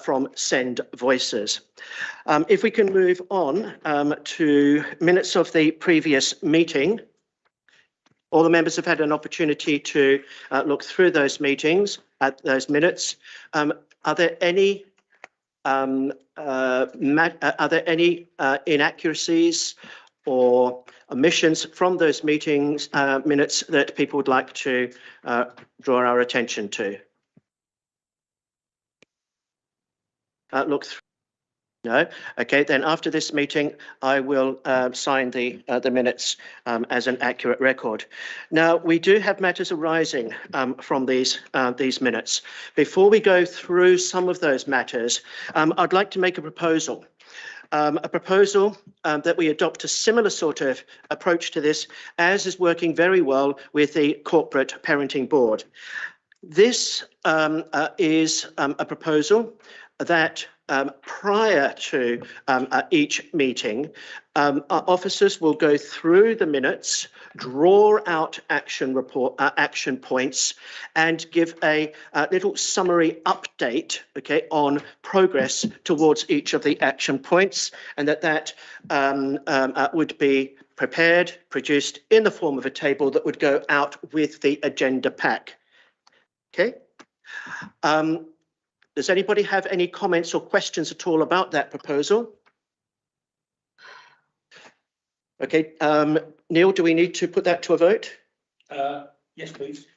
from Send Voices. If we can move on to minutes of the previous meeting. All the members have had an opportunity to look through those meetings, those minutes. Are there any inaccuracies or omissions from those meetings minutes that people would like to draw our attention to? Look through. No. Okay, then after this meeting, I will sign the minutes as an accurate record. Now, we do have matters arising from these minutes. Before we go through some of those matters, I'd like to make a proposal. That we adopt a similar sort of approach to this, as is working very well with the Corporate Parenting Board. This is a proposal that prior to each meeting, our officers will go through the minutes, draw out action points, and give a little summary update, okay, on progress towards each of the action points, and that would be prepared, produced in the form of a table that would go out with the agenda pack. Okay. Does anybody have any comments or questions at all about that proposal? Okay, Neil, do we need to put that to a vote? Yes, please.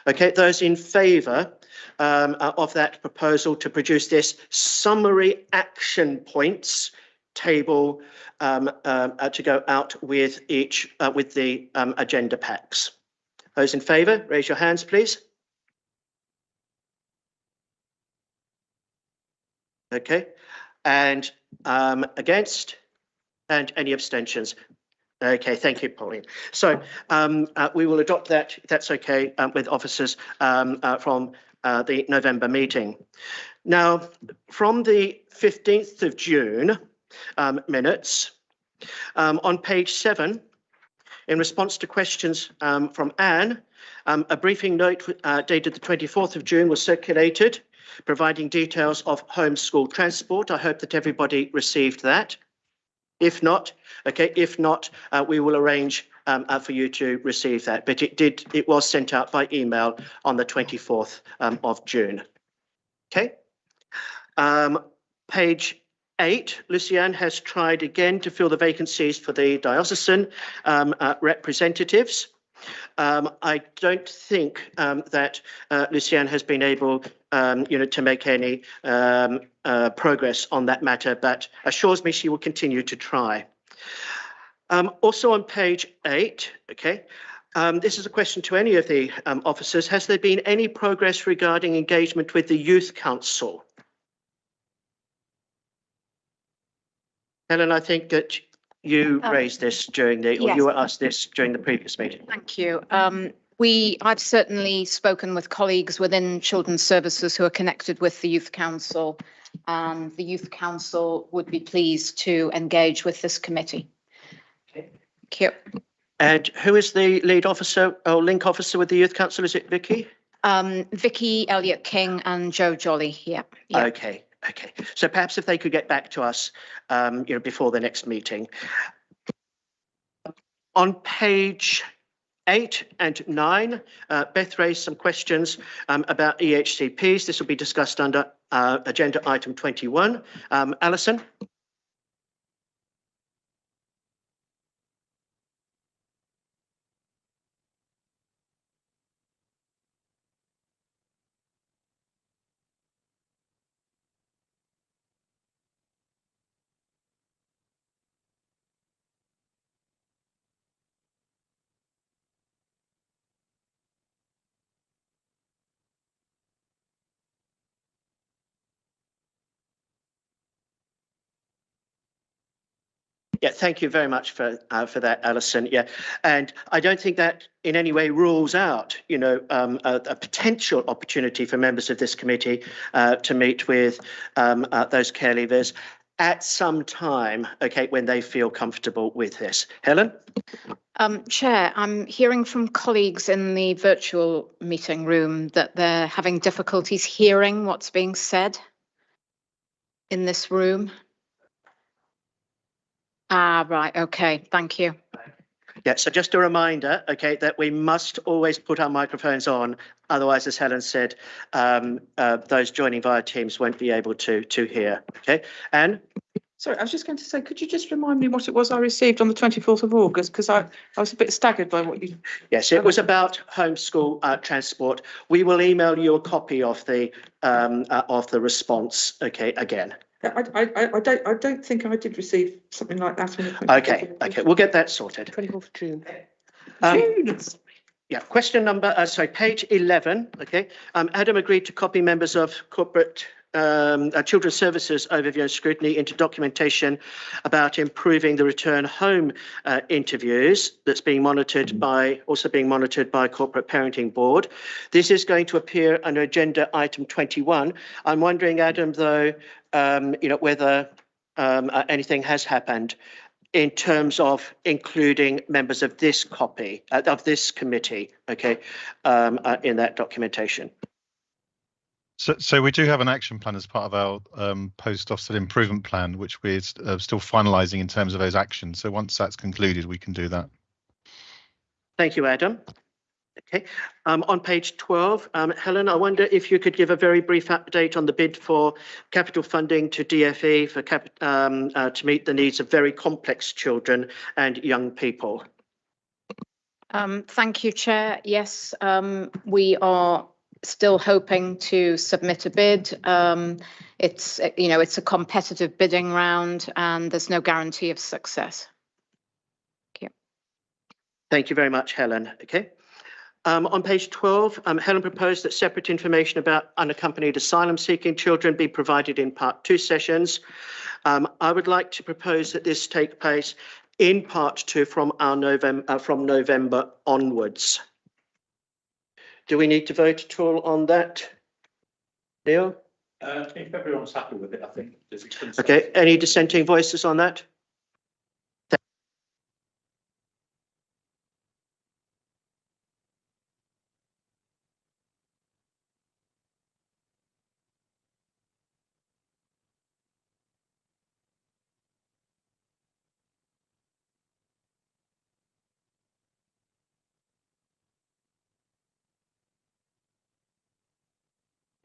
Okay, those in favour of that proposal to produce this summary action points table to go out with with the agenda packs. Those in favour, raise your hands, please. Okay, and against, and any abstentions? Okay, thank you, Pauline. So we will adopt that, if that's okay, with officers from the November meeting. Now, from the 15th of June minutes, on page 7, in response to questions from Anne, a briefing note dated the 24th of June was circulated, providing details of homeschool transport. I hope that everybody received that. If not, okay, we will arrange for you to receive that. But it was sent out by email on the 24th of June. Okay. Page 8, Lucianne has tried again to fill the vacancies for the diocesan representatives. I don't think that Lucianne has been able, to make any progress on that matter, but assures me she will continue to try. Also on page 8, okay, this is a question to any of the officers. Has there been any progress regarding engagement with the Youth Council? Helen, I think that you raised this during the, or yes. you were asked this during the previous meeting. Thank you. I've certainly spoken with colleagues within Children's Services who are connected with the Youth Council, and the Youth Council would be pleased to engage with this committee. Okay. Thank you. And who is the lead officer or link officer with the Youth Council? Is it Vicky? Vicky, Elliot King and Joe Jolly. Yeah. Okay. Okay. So perhaps if they could get back to us, before the next meeting. On page 8 and 9, Beth raised some questions about EHCPs. This will be discussed under agenda item 21. Alison? Yeah, thank you very much for that, Alison. Yeah, and I don't think that in any way rules out, a potential opportunity for members of this committee to meet with those care leavers at some time, okay, when they feel comfortable with this. Helen? Chair, I'm hearing from colleagues in the virtual meeting room that they're having difficulties hearing what's being said. in this room? Ah, right, okay, thank you. Yeah, so just a reminder, okay, that we must always put our microphones on. Otherwise, as Helen said, those joining via Teams won't be able to hear. Okay, Anne? Sorry, I was just going to say, could you just remind me what it was I received on the 24th of August? Because I was a bit staggered by what you... Yes, it was about homeschool transport. We will email you a copy of the response. Okay, again. I don't think I did receive something like that on the 24th. Okay, we'll get that sorted. 24th of June. June. Yeah, question number, page 11. Okay, Adam agreed to copy members of corporate children's services overview and scrutiny into documentation about improving the return home interviews that's being monitored by corporate parenting board. This is going to appear under agenda item 21. I'm wondering, Adam, though, whether anything has happened in terms of including members of this committee, okay, in that documentation. So we do have an action plan as part of our post Ofsted improvement plan, which we're still finalising in terms of those actions. So once that's concluded, we can do that. Thank you, Adam. Okay, on page 12, Helen, I wonder if you could give a very brief update on the bid for capital funding to DFE for to meet the needs of very complex children and young people. Thank you, Chair. Yes, we are still hoping to submit a bid. It's a competitive bidding round and there's no guarantee of success. Thank you. Thank you very much, Helen. Okay. On page 12, Helen proposed that separate information about unaccompanied asylum-seeking children be provided in part 2 sessions. I would like to propose that this take place in part 2 from November onwards. Do we need to vote at all on that, Neil? If everyone's happy with it, I think. Okay, any dissenting voices on that?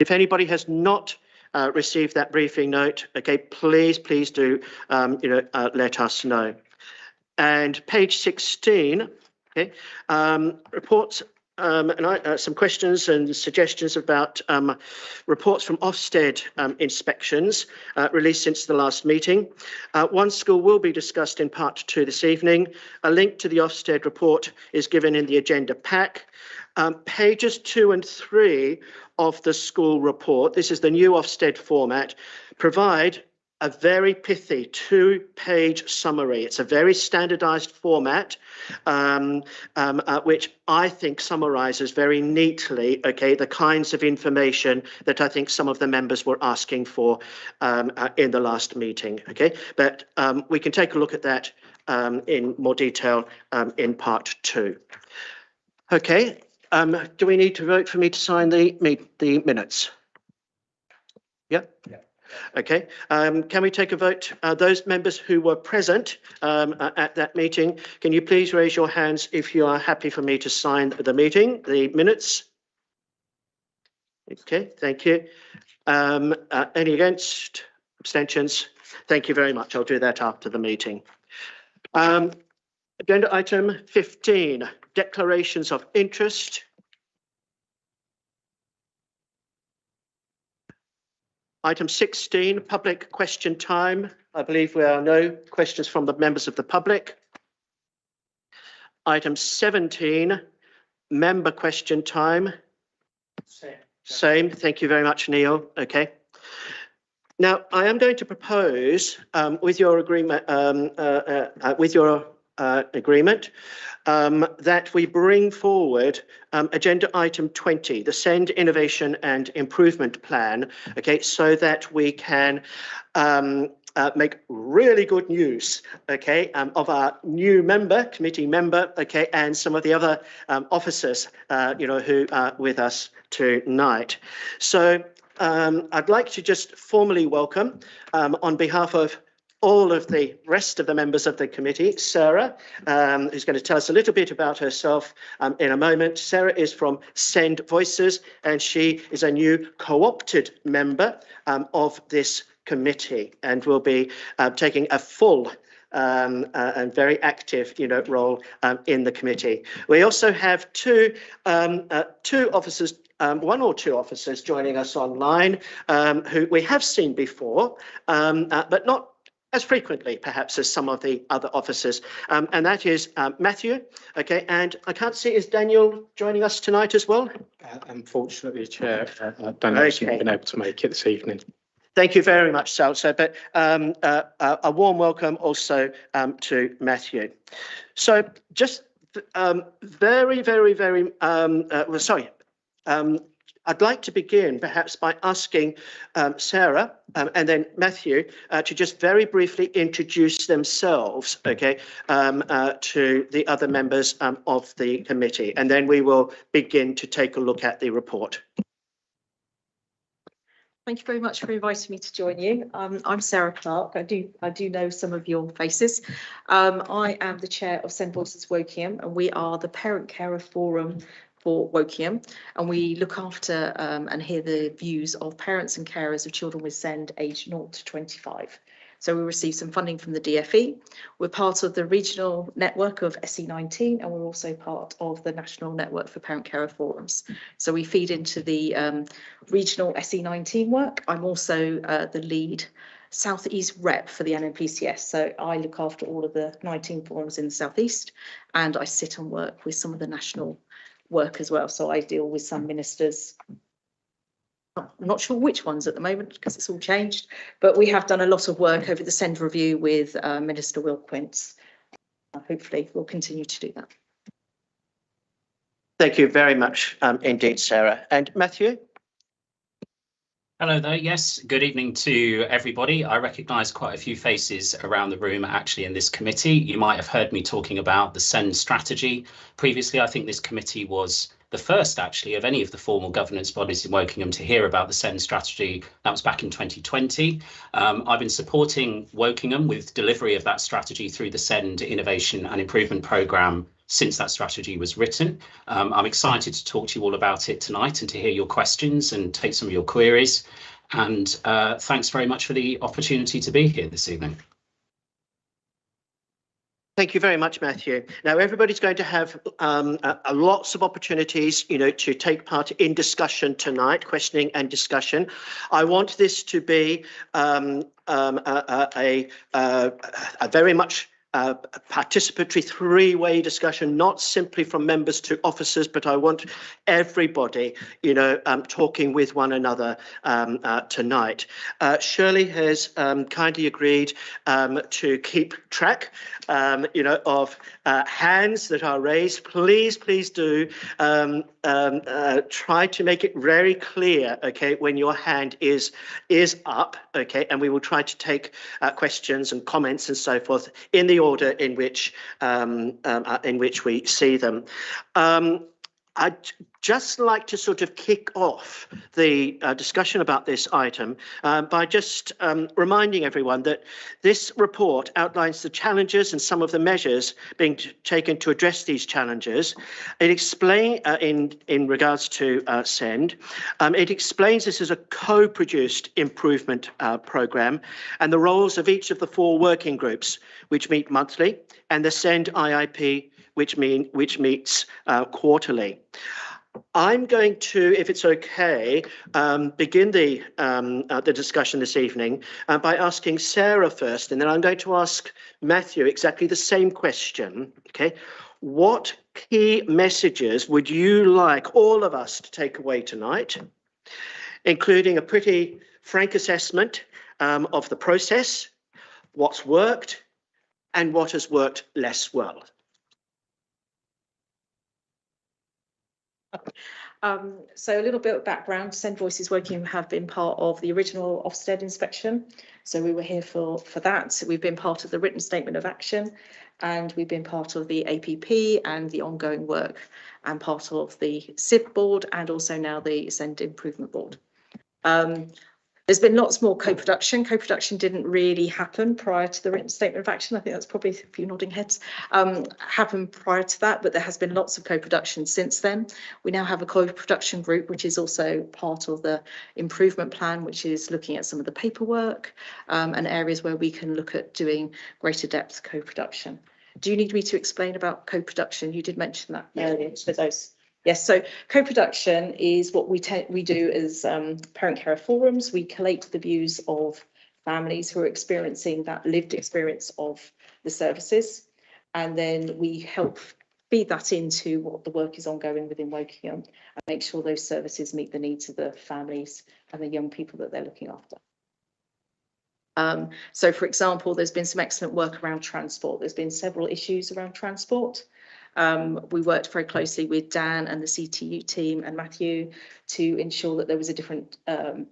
If anybody has not received that briefing note, okay, please do, let us know. And page 16, okay, reports and some questions and suggestions about reports from Ofsted inspections released since the last meeting. One school will be discussed in part 2 this evening. A link to the Ofsted report is given in the agenda pack. Pages 2 and 3 of the school report, this is the new Ofsted format, provide a very pithy 2-page summary. It's a very standardized format, which I think summarizes very neatly, okay, the kinds of information that I think some of the members were asking for in the last meeting, okay? But we can take a look at that in more detail in part 2. Okay. Do we need to vote for me to sign the minutes? Yeah? Yeah. Okay. Can we take a vote? Those members who were present at that meeting, can you please raise your hands if you are happy for me to sign the minutes? Okay, thank you. Any against? Abstentions? Thank you very much. I'll do that after the meeting. Agenda item 15, declarations of interest. Item 16, public question time. I believe there are no questions from the members of the public. Item 17, member question time. Same. Thank you very much, Neil. Okay. Now, I am going to propose, with your agreement, that we bring forward agenda item 20, the Send Innovation and Improvement Plan, okay, so that we can make really good use, okay, of our new committee member, okay, and some of the other officers, who are with us tonight. So I'd like to just formally welcome, on behalf of all of the rest of the members of the committee, Sarah, who's going to tell us a little bit about herself in a moment. Sarah is from Send Voices, and she is a new co-opted member of this committee, and will be taking a full and very active, role in the committee. We also have two officers, one or two officers joining us online, who we have seen before, but not as frequently, perhaps, as some of the other officers, and that is Matthew. Okay, and I can't see, is Daniel joining us tonight as well? Unfortunately, Chair, Daniel hasn't been able to make it this evening. Thank you very much, Salsa, but a warm welcome also to Matthew. So just very, I'd like to begin perhaps by asking Sarah and then Matthew to just very briefly introduce themselves, okay, to the other members of the committee, and then we will begin to take a look at the report. Thank you very much for inviting me to join you. I'm Sarah Clark. I do know some of your faces. I am the chair of Send Voices Wokingham, and we are the parent carer forum for Wokingham, and we look after and hear the views of parents and carers of children with SEND aged 0 to 25. So we receive some funding from the DFE. We're part of the regional network of SE19, and we're also part of the national network for parent carer forums. So we feed into the regional SE19 work. I'm also the lead South East rep for the NMPCS. So I look after all of the 19 forums in the South East, and I sit and work with some of the national work as well. So I deal with some ministers. I'm not sure which ones at the moment because it's all changed, but we have done a lot of work over the SEND review with Minister Will Quince. Hopefully we'll continue to do that. Thank you very much indeed, Sarah. And Matthew? Hello there. Yes, good evening to everybody. I recognise quite a few faces around the room actually in this committee. You might have heard me talking about the SEND strategy. Previously, I think this committee was the first actually of any of the formal governance bodies in Wokingham to hear about the SEND strategy. That was back in 2020. I've been supporting Wokingham with delivery of that strategy through the SEND Innovation and Improvement Programme since that strategy was written. I'm excited to talk to you all about it tonight and to hear your questions and take some of your queries. And thanks very much for the opportunity to be here this evening. Thank you very much, Matthew. Now, everybody's going to have lots of opportunities, to take part in discussion tonight, questioning and discussion. I want this to be a very much participatory three-way discussion, not simply from members to officers, but I want everybody, talking with one another tonight. Shirley has kindly agreed to keep track, of hands that are raised. Please do try to make it very clear, okay, when your hand is up, okay, and we will try to take questions and comments and so forth in the order in which we see them. I'd just like to sort of kick off the discussion about this item by just reminding everyone that this report outlines the challenges and some of the measures being taken to address these challenges. It explains, in regards to SEND, it explains this as a co-produced improvement programme and the roles of each of the 4 working groups which meet monthly, and the SEND IIP which meets quarterly. I'm going to, if it's okay, begin the discussion this evening by asking Sarah first, and then I'm going to ask Matthew exactly the same question. Okay, what key messages would you like all of us to take away tonight, including a pretty frank assessment of the process, what's worked, and what has worked less well? So a little bit of background. Send Voices Wokingham have been part of the original Ofsted inspection. So we were here for that. We've been part of the written statement of action, and we've been part of the APP and the ongoing work, and part of the SIB board, and also now the Send Improvement Board. There's been lots more co-production. Co-production didn't really happen prior to the written statement of action. I think that's probably a few nodding heads. Happened prior to that, but there has been lots of co-production since then. We now have a co-production group, which is also part of the improvement plan, which is looking at some of the paperwork and areas where we can look at doing greater depth co-production. Do you need me to explain about co-production? You did mention that earlier for those. Yes, so co-production is what we do as parent carer forums. We collate the views of families who are experiencing that lived experience of the services, and then we help feed that into what the work is ongoing within Wokingham and make sure those services meet the needs of the families and the young people that they're looking after. So, for example, there's been some excellent work around transport. There's been several issues around transport. We worked very closely with Dan and the CTU team and Matthew to ensure that there was a different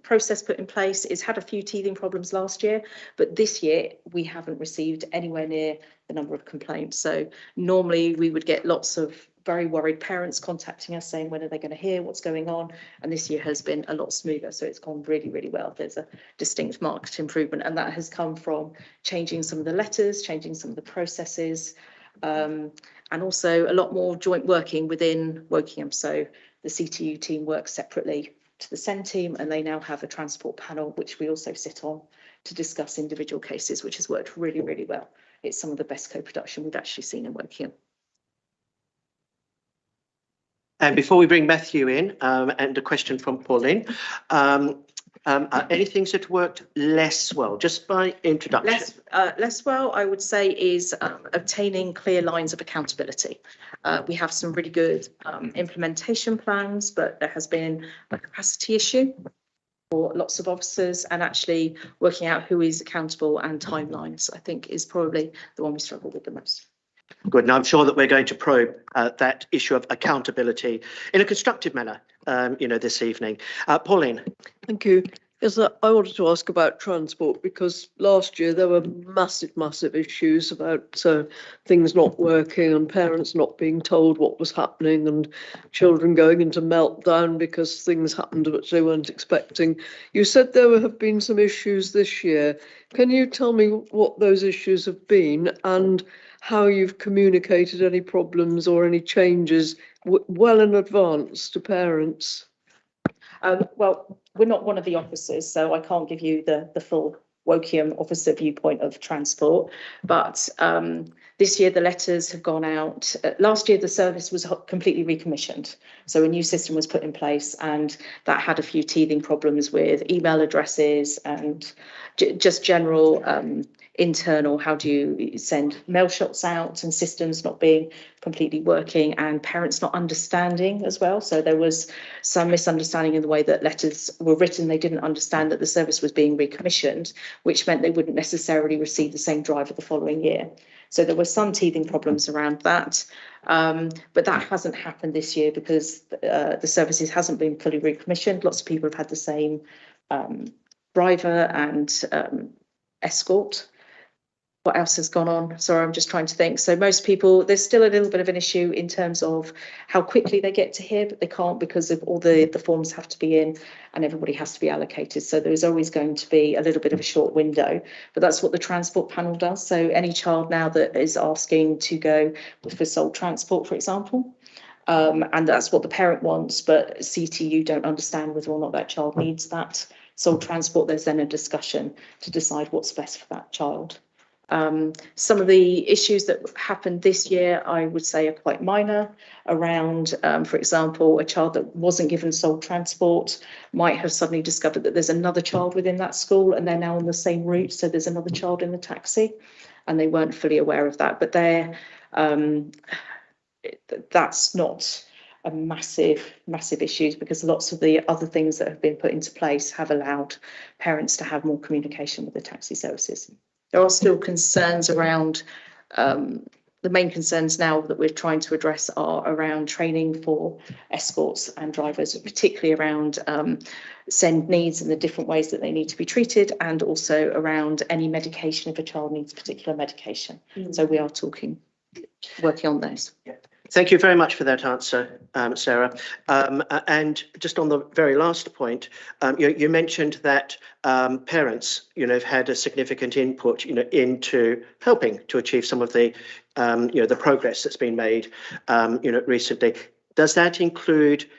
process put in place. It's had a few teething problems last year, but this year we haven't received anywhere near the number of complaints. So normally we would get lots of very worried parents contacting us saying, when are they going to hear what's going on? And this year has been a lot smoother. So it's gone really, really well. There's a distinct marked improvement, and that has come from changing some of the letters, changing some of the processes, and also a lot more joint working within Wokingham. So the CTU team works separately to the SEND team, and they now have a transport panel, which we also sit on to discuss individual cases, which has worked really, really well. It's some of the best co-production we've actually seen in Wokingham. And before we bring Matthew in, and a question from Pauline, any things that worked less well, just by introduction? Less well, I would say, is obtaining clear lines of accountability. We have some really good implementation plans, but there has been a capacity issue for lots of officers, and actually working out who is accountable and timelines, I think, is probably the one we struggle with the most. Good, and I'm sure that we're going to probe that issue of accountability in a constructive manner, this evening. Pauline. Thank you. Yes, I wanted to ask about transport, because last year there were massive issues about things not working and parents not being told what was happening and children going into meltdown because things happened which they weren't expecting. You said there have been some issues this year. Can you tell me what those issues have been and how you've communicated any problems or any changes well in advance to parents? Well, we're not one of the officers, so I can't give you the full Wokingham officer viewpoint of transport. But this year the letters have gone out. Last year the service was completely recommissioned. So a new system was put in place, and that had a few teething problems with email addresses and just general internal, how do you send mail shots out, and systems not being completely working, and parents not understanding as well. So there was some misunderstanding in the way that letters were written. They didn't understand that the service was being recommissioned, which meant they wouldn't necessarily receive the same driver the following year. So there were some teething problems around that, but that hasn't happened this year because the services hasn't been fully recommissioned. Lots of people have had the same driver and escort. What else has gone on? Sorry, I'm just trying to think. So most people, there's still a little bit of an issue in terms of how quickly they get to here, but they can't because of all the forms have to be in and everybody has to be allocated. So there's always going to be a little bit of a short window, but that's what the transport panel does. So any child now that is asking to go for sole transport, for example, and that's what the parent wants, but CTU don't understand whether or not that child needs that sole transport, there's then a discussion to decide what's best for that child. Some of the issues that happened this year, I would say, are quite minor around, for example, a child that wasn't given sole transport might have suddenly discovered that there's another child within that school and they're now on the same route. So there's another child in the taxi and they weren't fully aware of that. But that's not a massive issues because lots of the other things that have been put into place have allowed parents to have more communication with the taxi services. There are still concerns around, the main concerns now that we're trying to address are around training for escorts and drivers, particularly around SEND needs and the different ways that they need to be treated, and also around any medication if a child needs particular medication. So we are working on those. Yeah. Thank you very much for that answer, Sarah. And just on the very last point, you mentioned that parents, have had a significant input, into helping to achieve some of the, the progress that's been made, recently. Does that include?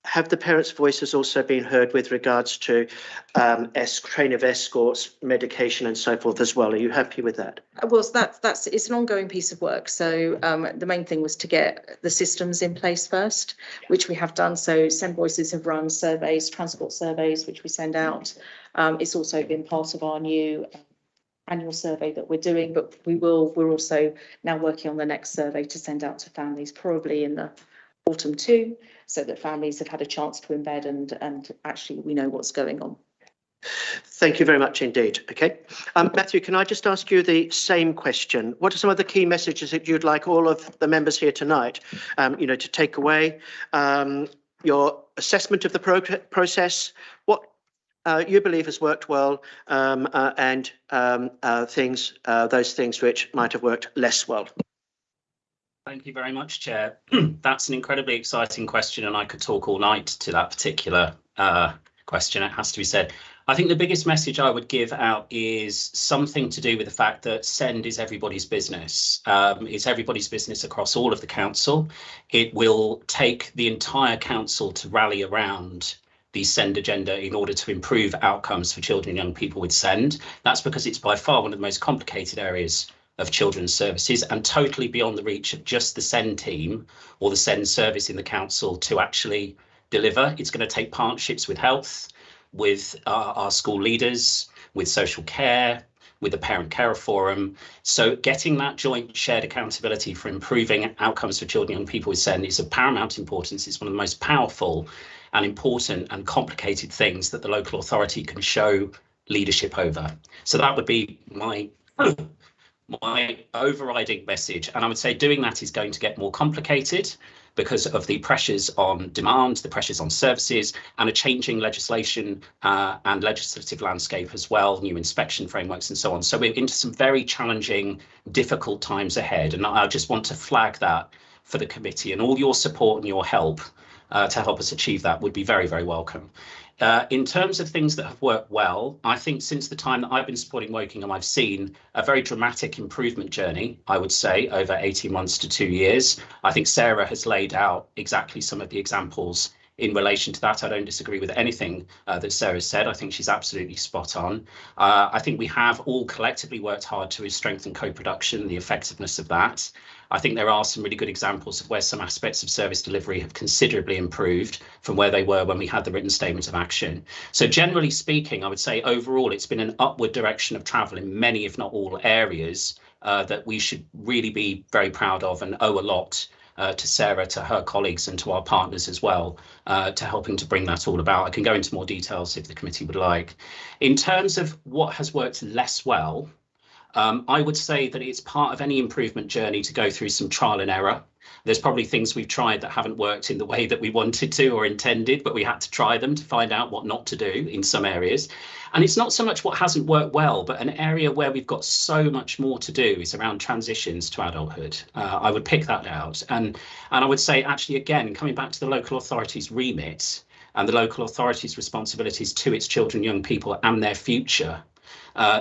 Have the parents' voices also been heard with regards to train of escorts, medication, and so forth as well? Are you happy with that? Well, it's an ongoing piece of work. So the main thing was to get the systems in place first, which we have done. So Send Voices have run surveys, transport surveys, which we send out. It's also been part of our new annual survey that we're doing, but we're also now working on the next survey to send out to families, probably in the autumn too, so that families have had a chance to embed and actually we know what's going on. Thank you very much indeed. Okay. Matthew, can I just ask you the same question? What are some of the key messages that you'd like all of the members here tonight, to take away? Your assessment of the process, what you believe has worked well, and those things which might have worked less well. Thank you very much, Chair. That's an incredibly exciting question, and I could talk all night to that particular question, it has to be said. I think the biggest message I would give out is something to do with the fact that Send is everybody's business. It's everybody's business across all of the council. It will take the entire council to rally around the Send agenda in order to improve outcomes for children and young people with Send. That's because it's by far one of the most complicated areas of children's services and totally beyond the reach of just the Send team or the Send service in the council to actually deliver. It's going to take partnerships with health, with our school leaders, with social care, with the Parent Carer Forum. So getting that joint shared accountability for improving outcomes for children and young people with Send is of paramount importance. It's one of the most powerful and important and complicated things that the local authority can show leadership over. So that would be my overriding message. And I would say doing that is going to get more complicated because of the pressures on demand, the pressures on services, and a changing legislation and legislative landscape as well, new inspection frameworks and so on. So we're into some very challenging, difficult times ahead. And I just want to flag that for the committee, and all your support and your help to help us achieve that would be very, very welcome. In terms of things that have worked well, I think since the time that I've been supporting Wokingham, I've seen a very dramatic improvement journey, I would say, over 18 months to 2 years. I think Sarah has laid out exactly some of the examples in relation to that. I don't disagree with anything that Sarah said. I think she's absolutely spot on. I think we have all collectively worked hard to strengthen co-production, the effectiveness of that. I think there are some really good examples of where some aspects of service delivery have considerably improved from where they were when we had the written statement of action. So generally speaking, I would say overall, it's been an upward direction of travel in many, if not all areas that we should really be very proud of and owe a lot to Sarah, to her colleagues and to our partners as well, to helping to bring that all about. I can go into more details if the committee would like. In terms of what has worked less well, I would say that it's part of any improvement journey to go through some trial and error. There's probably things we've tried that haven't worked in the way that we wanted to or intended, but we had to try them to find out what not to do in some areas. And it's not so much what hasn't worked well, but an area where we've got so much more to do is around transitions to adulthood. I would pick that out. And I would say, actually, again, coming back to the local authority's remit and the local authority's responsibilities to its children, young people and their future,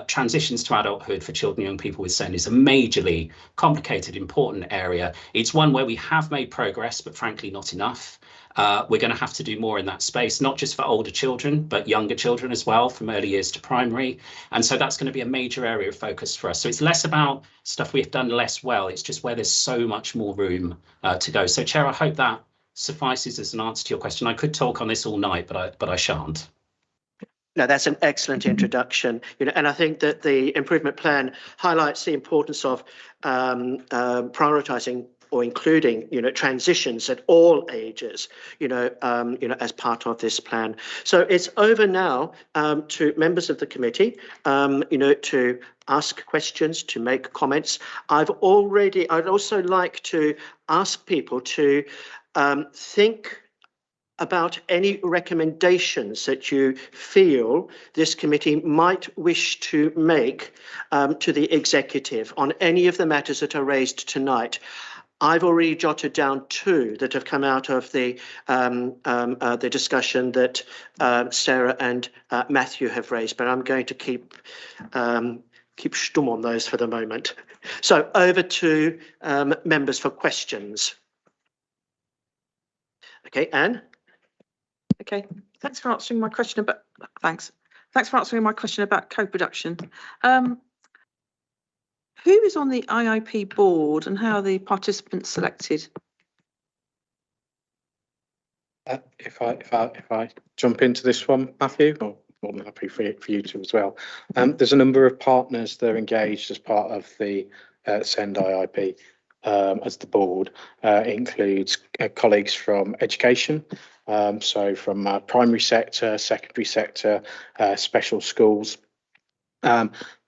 transitions to adulthood for children and young people with Send is a majorly complicated, important area. It's one where we have made progress, but frankly, not enough. We're going to have to do more in that space, not just for older children, but younger children as well, from early years to primary. And so that's going to be a major area of focus for us. So it's less about stuff we've done less well. It's just where there's so much more room to go. So, Chair, I hope that suffices as an answer to your question. I could talk on this all night, but I shan't. No, that's an excellent introduction, and I think that the improvement plan highlights the importance of prioritising or including, transitions at all ages, as part of this plan. So it's over now to members of the committee, to ask questions, to make comments. I'd also like to ask people to think about any recommendations that you feel this committee might wish to make to the executive on any of the matters that are raised tonight. I've already jotted down 2 that have come out of the discussion that Sarah and Matthew have raised, but I'm going to keep stum on those for the moment. So over to members for questions. Okay, Anne. Okay, thanks for answering my question about, thanks for answering my question about co-production. Who is on the IIP board and how are the participants selected? If I jump into this one, Matthew, or more than happy for you to as well. There's a number of partners that are engaged as part of the SEND IIP as the board. It includes colleagues from education, so from primary sector, secondary sector, special schools.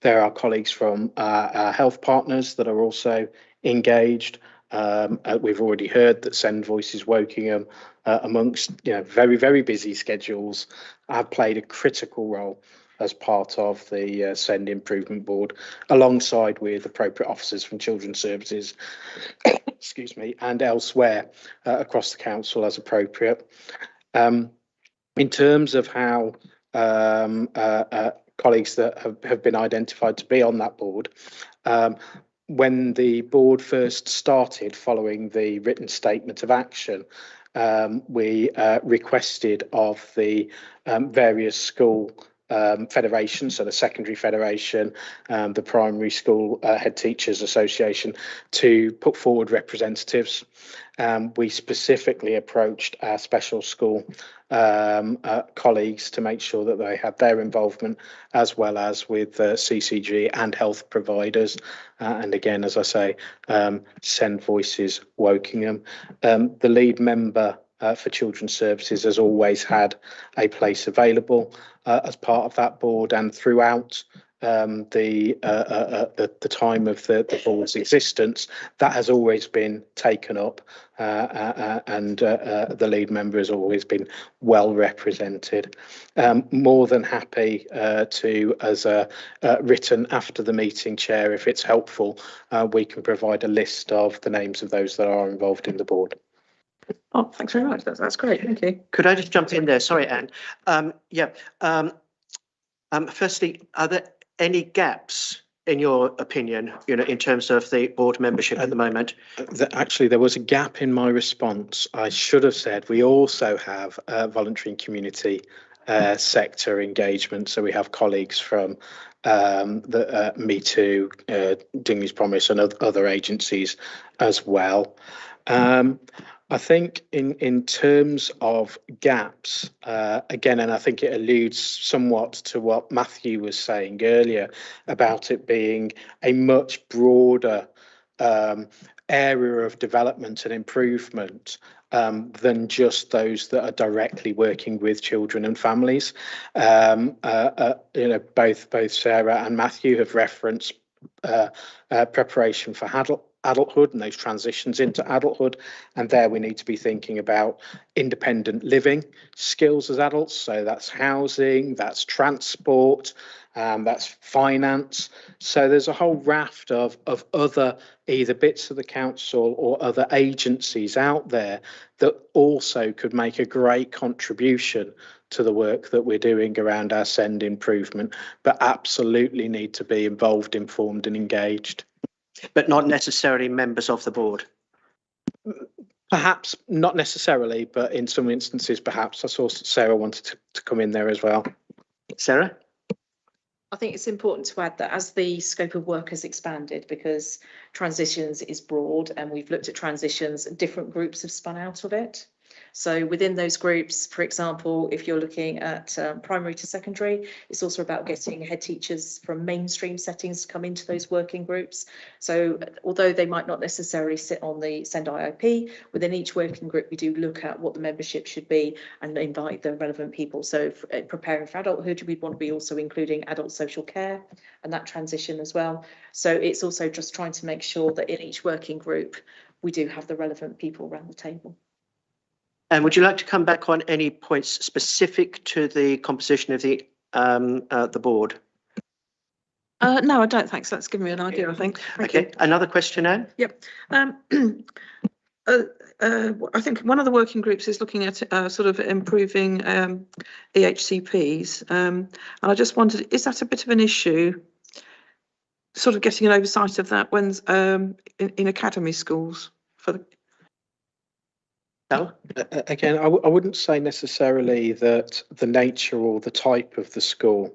There are colleagues from our health partners that are also engaged. We've already heard that Send Voices Wokingham, amongst very, very busy schedules, have played a critical role as part of the Send Improvement Board, alongside with appropriate officers from Children's Services, excuse me, and elsewhere across the council as appropriate. In terms of how colleagues that have been identified to be on that board, when the board first started following the written statement of action, we requested of the various school federations, so the secondary federation, the primary school head teachers association, to put forward representatives. We specifically approached our special school colleagues to make sure that they had their involvement, as well as with CCG and health providers. And again, as I say, Send Voices Wokingham. The lead member for Children's Services has always had a place available as part of that board, and throughout the time of the board's existence, that has always been taken up, and the lead member has always been well represented. More than happy to, as written after the meeting, Chair, if it's helpful, we can provide a list of the names of those that are involved in the board. Oh, thanks very much. That's great. Thank you. Could I just jump in there? Sorry, Anne. Firstly, are there any gaps in your opinion, in terms of the board membership at the moment? Actually, there was a gap in my response. I should have said we also have voluntary and community sector engagement. So we have colleagues from the Me Too, Dingley's Promise, and other agencies as well. I think in terms of gaps, again, and I think it alludes somewhat to what Matthew was saying earlier about it being a much broader area of development and improvement than just those that are directly working with children and families. Both Sarah and Matthew have referenced preparation for adulthood and those transitions into adulthood, and there we need to be thinking about independent living skills as adults. So that's housing, that's transport, that's finance. So there's a whole raft of other either bits of the council or other agencies out there that also could make a great contribution to the work that we're doing around our Send improvement, but absolutely need to be involved, informed and engaged. But not necessarily members of the board? Perhaps not necessarily, but in some instances, perhaps. I saw Sarah wanted to come in there as well. Sarah? I think it's important to add that as the scope of work has expanded, because transitions is broad and we've looked at transitions, different groups have spun out of it. So within those groups, for example, if you're looking at primary to secondary, it's also about getting head teachers from mainstream settings to come into those working groups. So although they might not necessarily sit on the Send IIP, within each working group, we do look at what the membership should be and invite the relevant people. So preparing for adulthood, we'd want to be also including adult social care and that transition as well. So it's also just trying to make sure that in each working group, we do have the relevant people around the table. And would you like to come back on any points specific to the composition of the board? No, I don't, thanks. That's given me an idea, I think. Thank Okay, another question, Anne? Um, I think one of the working groups is looking at sort of improving EHCPs. And I just wondered, is that a bit of an issue? Sort of getting an oversight of that when in academy schools for the. Bella? Again, I wouldn't say necessarily that the nature or the type of the school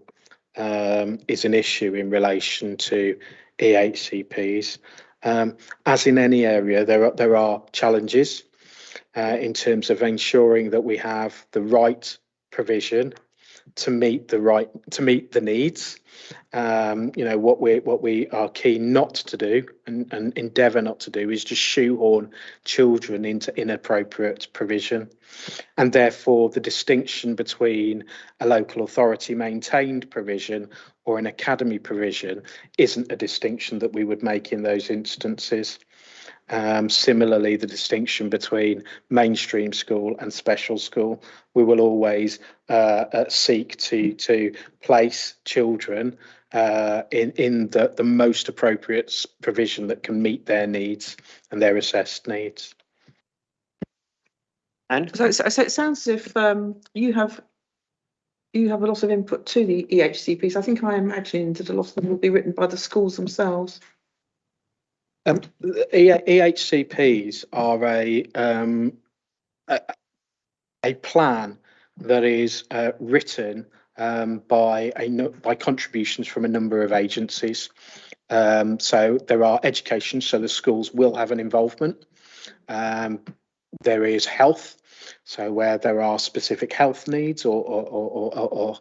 is an issue in relation to EHCPs. As in any area, there are challenges in terms of ensuring that we have the right provision to meet the needs. What we are keen not to do and endeavour not to do is just shoehorn children into inappropriate provision, and therefore the distinction between a local authority maintained provision or an academy provision isn't a distinction that we would make in those instances. Similarly, the distinction between mainstream school and special school, we will always seek to place children in the most appropriate provision that can meet their needs and their assessed needs. And So it sounds as if you have a lot of input to the EHCPs. I think I imagine that a lot of them will be written by the schools themselves. EHCPs are a plan that is written by contributions from a number of agencies. So there are education, so the schools will have an involvement. There is health, so where there are specific health needs or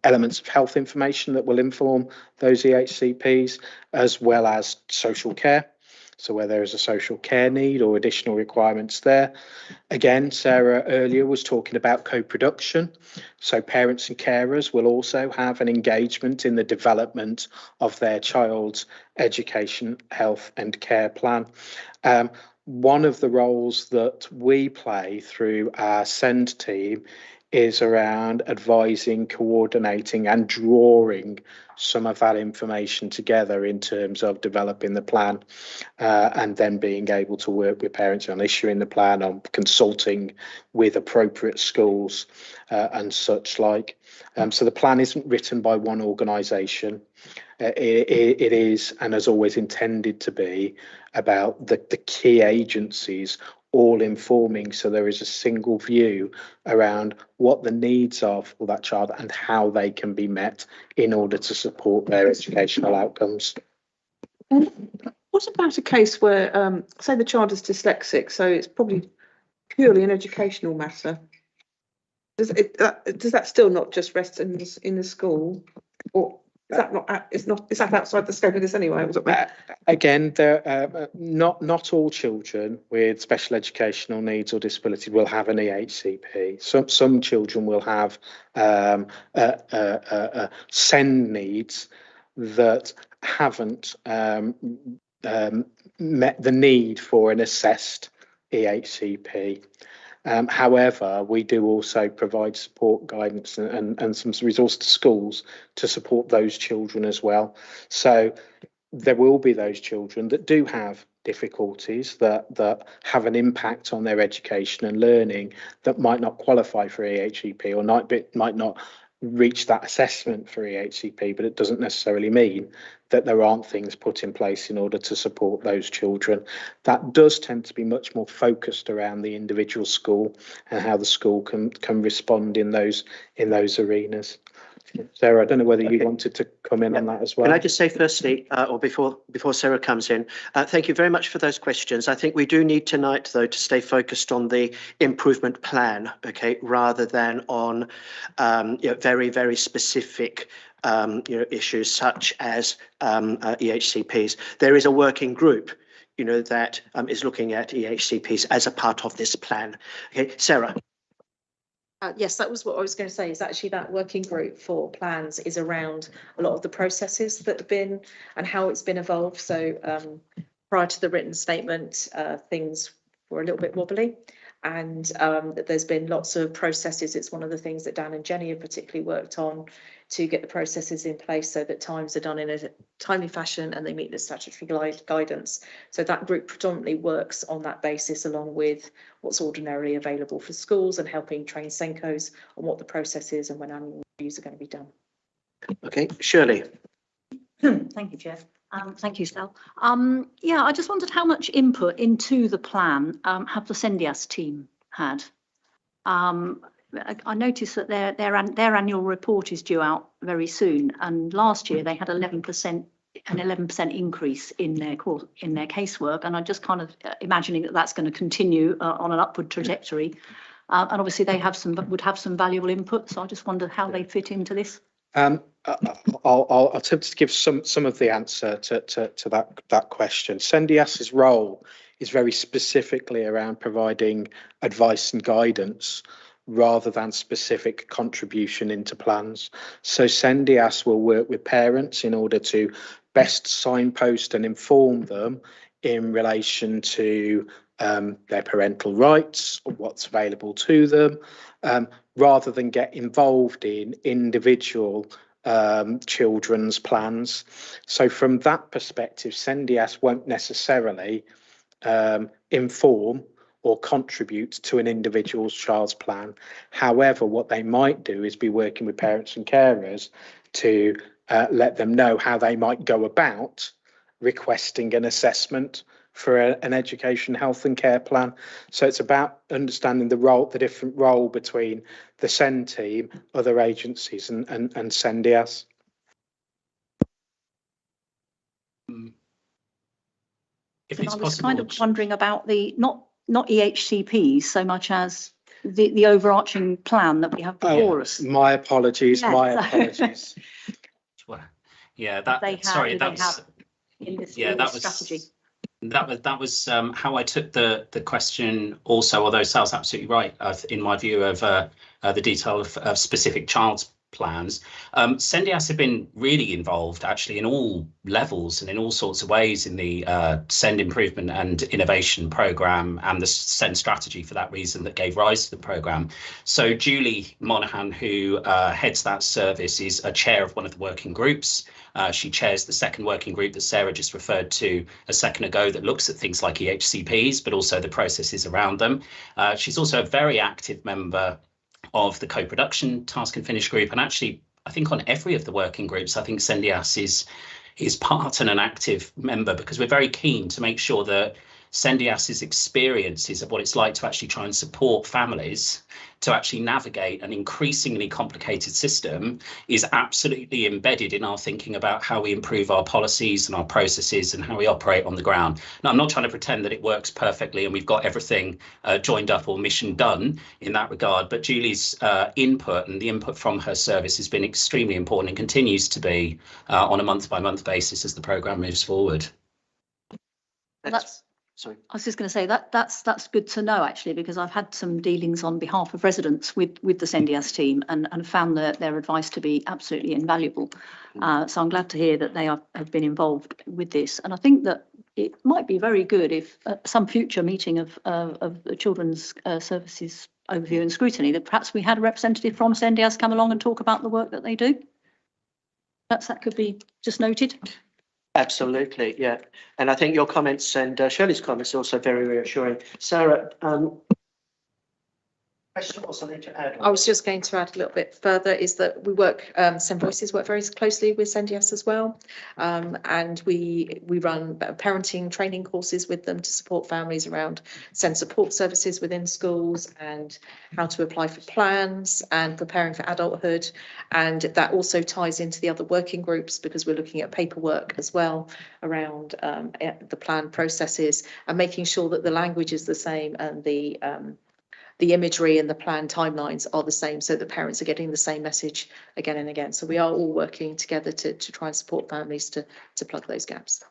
elements of health information that will inform those EHCPs, as well as social care. So where there is a social care need or additional requirements there. Again, Sarah earlier was talking about co-production. So parents and carers will also have an engagement in the development of their child's education, health and care plan. One of the roles that we play through our SEND team is around advising, coordinating and drawing some of that information together in terms of developing the plan and then being able to work with parents on issuing the plan, on consulting with appropriate schools and such like. So the plan isn't written by one organisation. It is and has always intended to be about the key agencies all informing, so there is a single view around what the needs are for that child and how they can be met in order to support their educational outcomes. What about a case where, say the child is dyslexic, so it's probably purely an educational matter? Does that still not just rest in the school, or is that not? Is that outside the scope of this anyway? Again, not all children with special educational needs or disability will have an EHCP. Some children will have SEND needs that haven't met the need for an assessed EHCP. However, we do also provide support, guidance and some resource to schools to support those children as well. So there will be those children that do have difficulties that have an impact on their education and learning that might not qualify for EHCP or might not reach that assessment for EHCP, but it doesn't necessarily mean that there aren't things put in place in order to support those children. That does tend to be much more focused around the individual school and how the school can respond in those arenas. Sarah, I don't know whether you wanted to come in on that as well. Can I just say firstly, or before Sarah comes in, thank you very much for those questions. I think we do need tonight, though, to stay focused on the improvement plan, okay, rather than on very, very specific issues such as EHCPs. There is a working group, that is looking at EHCPs as a part of this plan. Okay, Sarah. Yes, that was what I was going to say, is actually that working group for plans is around a lot of the processes that have been and how it's been evolved. So prior to the written statement, things were a little bit wobbly. And there's been lots of processes. It's one of the things that Dan and Jenny have particularly worked on to get the processes in place so that times are done in a timely fashion and they meet the statutory guidance. So that group predominantly works on that basis, along with what's ordinarily available for schools and helping train Senkos on what the process is and when annual reviews are going to be done. Okay, Shirley. Thank you, Chair. Thank you, Sal. Yeah, I just wondered how much input into the plan have the SENDIAS team had? I noticed that their annual report is due out very soon, and last year they had 11%, an 11% increase in their casework, and I'm just kind of imagining that that's going to continue on an upward trajectory. And obviously they would have some valuable input, so I just wondered how they fit into this. I'll attempt to give some of the answer to that question. SENDIAS's role is very specifically around providing advice and guidance rather than specific contribution into plans. So SENDIAS will work with parents in order to best signpost and inform them in relation to their parental rights, or what's available to them, rather than get involved in individual children's plans. So from that perspective, SENDIAS won't necessarily inform or contribute to an individual's child's plan. However, what they might do is be working with parents and carers to let them know how they might go about requesting an assessment for an education, health and care plan. So it's about understanding the different role between the SEND team, other agencies and SENDIAS. If And it's I was possible, kind of wondering about the not EHCPs so much as the overarching plan that we have before us. My apologies. Yeah, my so- apologies. yeah, They have in this strategy. That was how I took the question also, although Sal's absolutely right in my view of the detail of specific child's plans. SENDIAS have been really involved actually in all levels and in all sorts of ways in the SEND improvement and innovation programme and the SEND strategy for that reason that gave rise to the programme. So Julie Monaghan, who heads that service, is a chair of one of the working groups. She chairs the second working group that Sarah just referred to a second ago that looks at things like EHCPs, but also the processes around them. She's also a very active member of the co-production task and finish group, and actually I think on every of the working groups I think SENDIAS is part and an active member, because we're very keen to make sure that SENDIAS's experiences of what it's like to actually try and support families to actually navigate an increasingly complicated system is absolutely embedded in our thinking about how we improve our policies and our processes and how we operate on the ground. Now, I'm not trying to pretend that it works perfectly and we've got everything joined up or mission done in that regard, but Julie's input and the input from her service has been extremely important and continues to be on a month-by-month basis as the programme moves forward. Sorry. I was just going to say that's good to know actually, because I've had some dealings on behalf of residents with the SENDIAS team and found their advice to be absolutely invaluable. So I'm glad to hear that they have been involved with this, and I think that it might be very good if at some future meeting of the Children's Services Overview and Scrutiny that perhaps we had a representative from SENDIAS come along and talk about the work that they do. Perhaps that could be just noted. Absolutely, yeah. And I think your comments and Shirley's comments are also very reassuring. Sarah, question or something to add? I was just going to add a little bit further is that we work, SEND Voices work very closely with SENDIAS as well. And we run parenting training courses with them to support families around SEND support services within schools and how to apply for plans and preparing for adulthood. And that also ties into the other working groups because we're looking at paperwork as well around the plan processes and making sure that the language is the same and the imagery and the plan timelines are the same so that parents are getting the same message again and again. So we are all working together to try and support families to plug those gaps.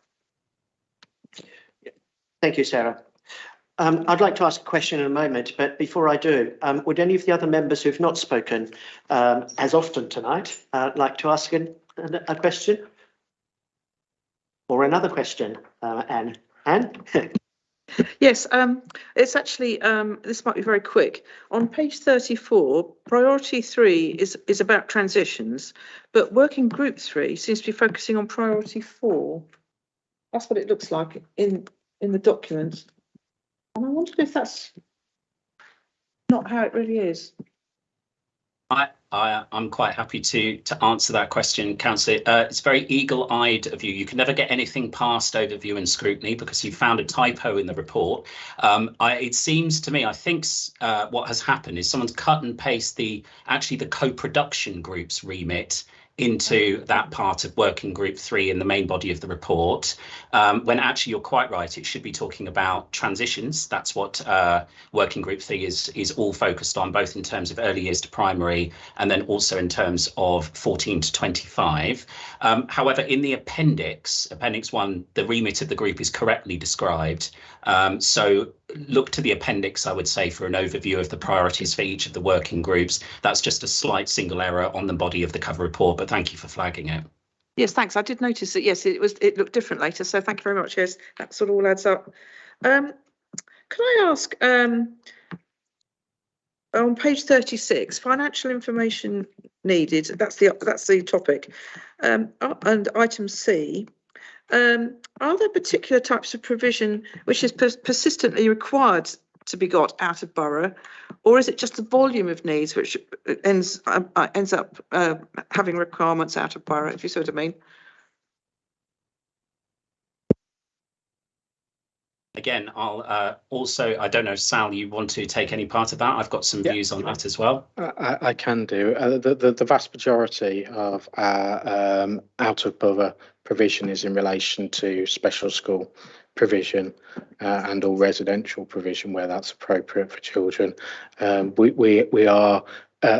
Thank you, Sarah. I'd like to ask a question in a moment, but before I do, would any of the other members who've not spoken as often tonight like to ask a question? Or another question, Anne? Anne? Yes, it's actually, this might be very quick. On page 34, priority 3 is about transitions, but working group 3 seems to be focusing on priority 4. That's what it looks like in the document. And I wondered if that's not how it really is. I'm quite happy to answer that question, Councillor. It's very eagle-eyed of you. You can never get anything past overview and scrutiny because you found a typo in the report. It seems to me, I think what has happened is someone's cut and paste the co-production group's remit into that part of working group 3 in the main body of the report, when actually you're quite right, it should be talking about transitions. That's what working group 3 is all focused on, both in terms of early years to primary and then also in terms of 14 to 25. However, in the appendix 1, the remit of the group is correctly described. So look to the appendix, I would say, for an overview of the priorities for each of the working groups. That's just a slight single error on the body of the cover report, but thank you for flagging it. Yes, thanks. I did notice that. Yes, it looked different later. So thank you very much. Yes, that sort of all adds up. Can I ask, on page 36, financial information needed. That's the topic. And item C. Are there particular types of provision which is persistently required to be got out of borough, or is it just the volume of needs which ends up having requirements out of borough, if you see what I mean? Again, I'll also, I don't know, Sal, you want to take any part of that? I've got some views on that as well. I can do. The vast majority of our out of borough provision is in relation to special school provision and or residential provision where that's appropriate for children. We are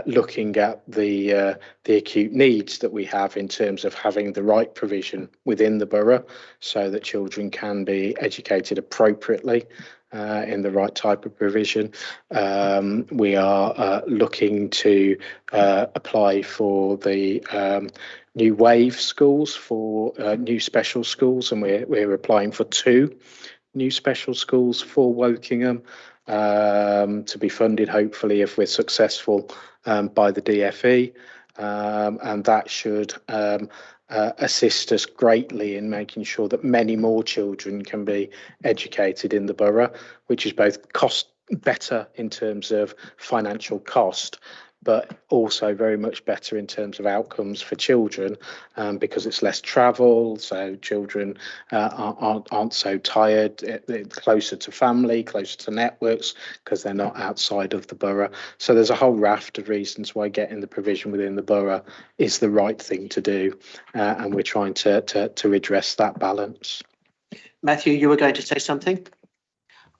looking at the acute needs that we have in terms of having the right provision within the borough so that children can be educated appropriately in the right type of provision. We are looking to apply for the new wave schools for new special schools, and we're applying for 2 new special schools for Wokingham to be funded, hopefully, if we're successful, by the DFE, and that should assist us greatly in making sure that many more children can be educated in the borough, which is both better in terms of financial cost, but also very much better in terms of outcomes for children, because it's less travel, so children aren't so tired, closer to family, closer to networks, because they're not outside of the borough. So there's a whole raft of reasons why getting the provision within the borough is the right thing to do, and we're trying to redress that balance. Matthew, you were going to say something?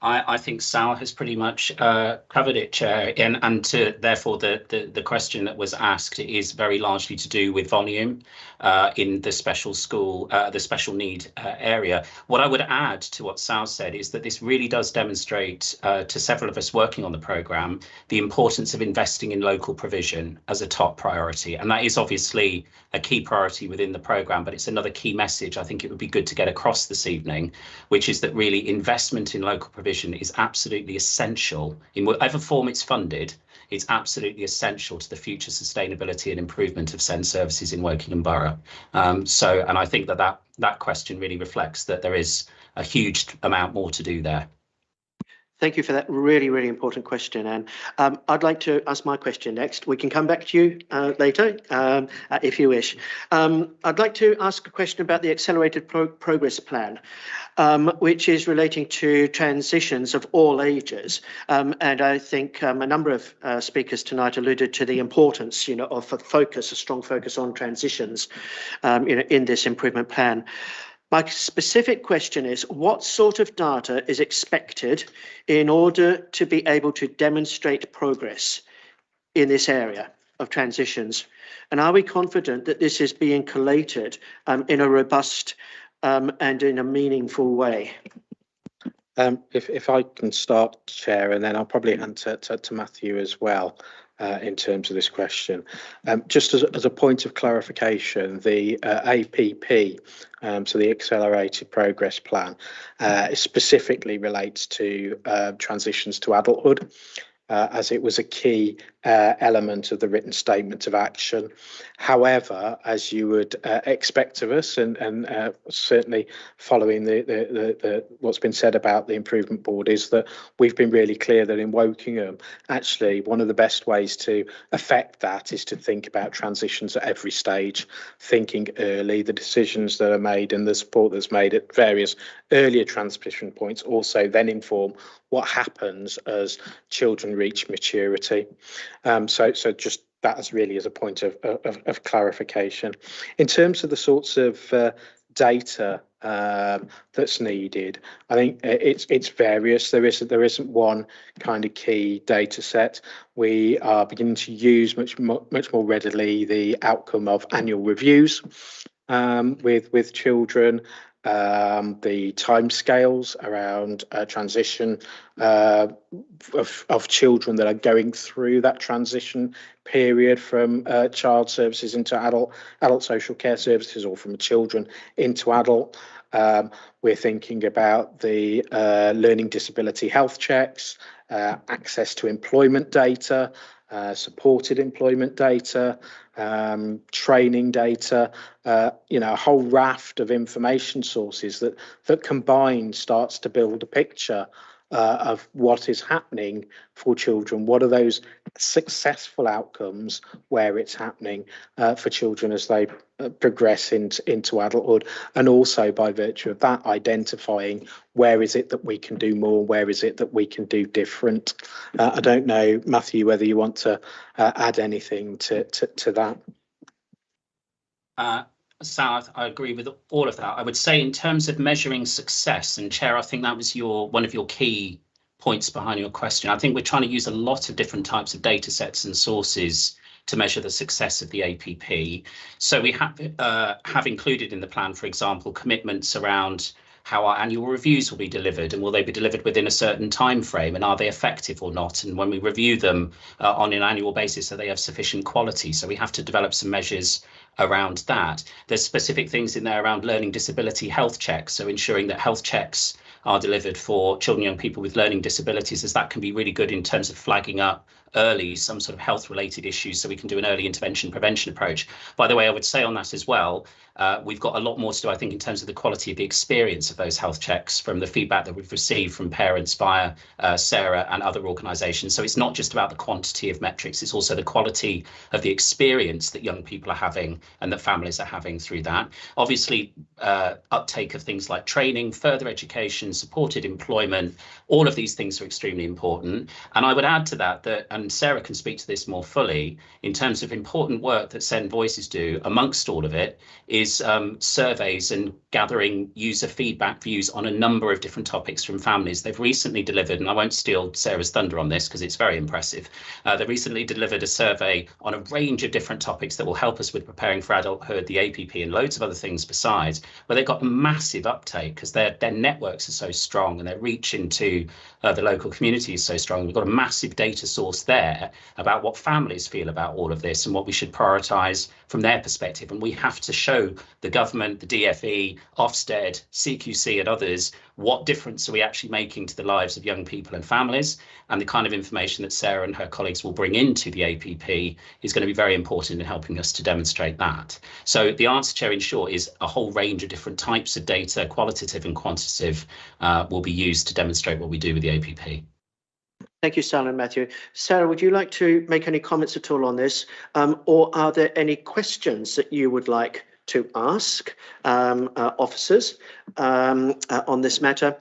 I think Sal has pretty much covered it, Chair, and therefore the question that was asked is very largely to do with volume in the special school, the special need area. What I would add to what Sal said is that this really does demonstrate to several of us working on the programme the importance of investing in local provision as a top priority, and that is obviously a key priority within the programme, but it's another key message I think it would be good to get across this evening, which is that really investment in local provision is absolutely essential in whatever form it's funded. It's absolutely essential to the future sustainability and improvement of SEND services in Wokingham Borough. And I think that question really reflects that there is a huge amount more to do there. Thank you for that really, really important question, Anne. I'd like to ask my question next. We can come back to you later if you wish. I'd like to ask a question about the Accelerated Progress Plan, which is relating to transitions of all ages. And I think a number of speakers tonight alluded to the importance, of a strong focus on transitions, in this improvement plan. My specific question is, what sort of data is expected in order to be able to demonstrate progress in this area of transitions? And are we confident that this is being collated in a robust and in a meaningful way? If I can start, Chair, and then I'll probably hand to Matthew as well. in terms of this question. Just as a point of clarification, the APP, so the Accelerated Progress Plan, specifically relates to transitions to adulthood, as it was a key element of the written statement of action. However, as you would expect of us, and certainly following the what's been said about the improvement board, is that we've been really clear that in Wokingham, actually one of the best ways to affect that is to think about transitions at every stage, thinking early, the decisions that are made and the support that's made at various earlier transition points also then inform what happens as children reach maturity. So just that as really as a point of clarification. In terms of the sorts of data that's needed, I think it's various. There isn't one kind of key data set. We are beginning to use much more readily the outcome of annual reviews with children. The timescales around transition of children that are going through that transition period from child services into adult social care services, or from children into adult. We're thinking about the learning disability health checks, access to employment data, supported employment data, training data, a whole raft of information sources that combined starts to build a picture of what is happening for children. What are those successful outcomes where it's happening for children as they progress into adulthood, and also by virtue of that identifying where is it that we can do more, where is it that we can do different. I don't know, Matthew, whether you want to add anything to that. Sal, I agree with all of that. I would say in terms of measuring success, and Chair, I think that was one of your key points behind your question. I think we're trying to use a lot of different types of data sets and sources to measure the success of the APP. So we have included in the plan, for example, commitments around how our annual reviews will be delivered, and will they be delivered within a certain time frame, and are they effective or not? And when we review them on an annual basis, are they of sufficient quality? So we have to develop some measures around that. There's specific things in there around learning disability health checks, so ensuring that health checks are delivered for children and young people with learning disabilities, as that can be really good in terms of flagging up early some sort of health related issues, so we can do an early intervention prevention approach. By the way, I would say on that as well, we've got a lot more to do, I think, in terms of the quality of the experience of those health checks from the feedback that we've received from parents via Sarah and other organisations. So it's not just about the quantity of metrics, it's also the quality of the experience that young people are having and that families are having through that. Obviously, uptake of things like training, further education, supported employment, all of these things are extremely important. And I would add to that, and Sarah can speak to this more fully, in terms of important work that Send Voices do amongst all of it, is surveys and gathering user feedback views on a number of different topics from families. They've recently delivered, and I won't steal Sarah's thunder on this because it's very impressive, they recently delivered a survey on a range of different topics that will help us with preparing for adulthood, the APP, and loads of other things besides, where they've got a massive uptake because their networks are so strong and their reach into the local community is so strong. We've got a massive data source there about what families feel about all of this and what we should prioritise from their perspective. And we have to show the government, the DFE, Ofsted, CQC and others what difference are we actually making to the lives of young people and families, and the kind of information that Sarah and her colleagues will bring into the APP is going to be very important in helping us to demonstrate that. So the answer, Chair, in short, is a whole range of different types of data, qualitative and quantitative, will be used to demonstrate what we do with the APP. Thank you, Sal and Matthew. Sarah, would you like to make any comments at all on this, or are there any questions that you would like to ask officers on this matter?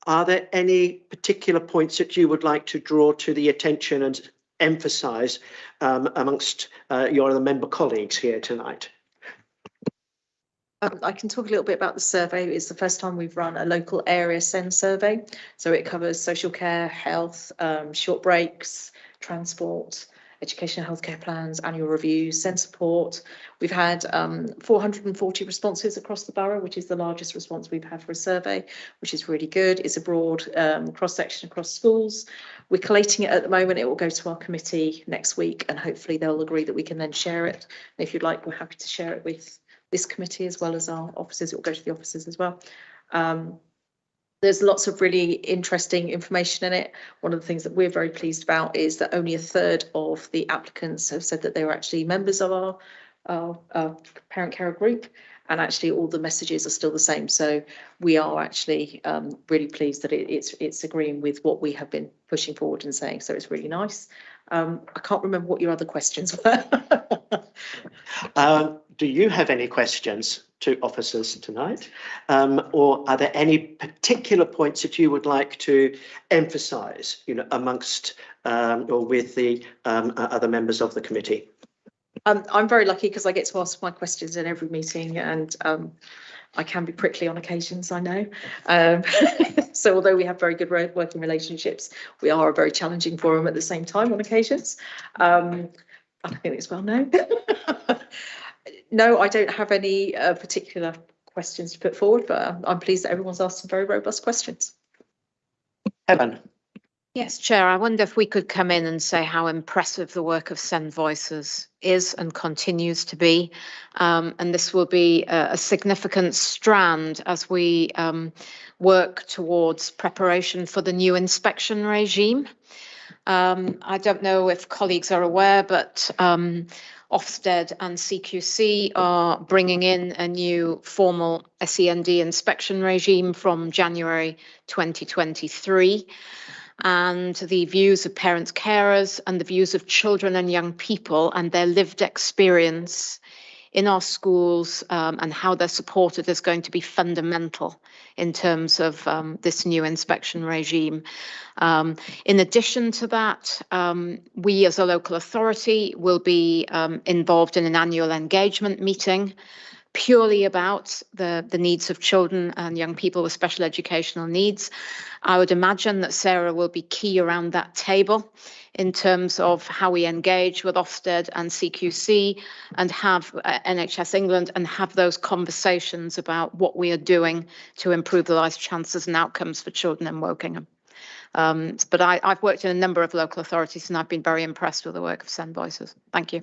Are there any particular points that you would like to draw to the attention and emphasise amongst your other member colleagues here tonight? I can talk a little bit about the survey. It's the first time we've run a local area SEND survey. So it covers social care, health, short breaks, transport, education and healthcare plans, annual reviews, SEND support. We've had 440 responses across the borough, which is the largest response we've had for a survey, which is really good. It's a broad cross-section across schools. We're collating it at the moment. It will go to our committee next week, and hopefully they'll agree that we can then share it. And if you'd like, we're happy to share it with this committee as well as our officers. It will go to the officers as well. There's lots of really interesting information in it. One of the things that we're very pleased about is that only a third of the applicants have said that they were actually members of our parent carer group, and actually all the messages are still the same. So we are actually really pleased that it's agreeing with what we have been pushing forward and saying. So it's really nice. I can't remember what your other questions were. Do you have any questions to officers tonight? Or are there any particular points that you would like to emphasise, amongst or with the other members of the committee? I'm very lucky because I get to ask my questions in every meeting, and I can be prickly on occasions, I know. So although we have very good working relationships, we are a very challenging forum at the same time on occasions. I think it's well known. No, I don't have any particular questions to put forward, but I'm pleased that everyone's asked some very robust questions. Helen. Yes, Chair, I wonder if we could come in and say how impressive the work of Send Voices is and continues to be. And this will be a significant strand as we work towards preparation for the new inspection regime. I don't know if colleagues are aware, but Ofsted and CQC are bringing in a new formal SEND inspection regime from January 2023. And the views of parents, carers, and the views of children and young people and their lived experience in our schools and how they're supported is going to be fundamental in terms of this new inspection regime. In addition to that, we as a local authority will be involved in an annual engagement meeting purely about the needs of children and young people with special educational needs. I would imagine that Sarah will be key around that table in terms of how we engage with Ofsted and CQC and have NHS England and have those conversations about what we are doing to improve the life chances and outcomes for children in Wokingham. But I've worked in a number of local authorities and I've been very impressed with the work of Send Voices. Thank you.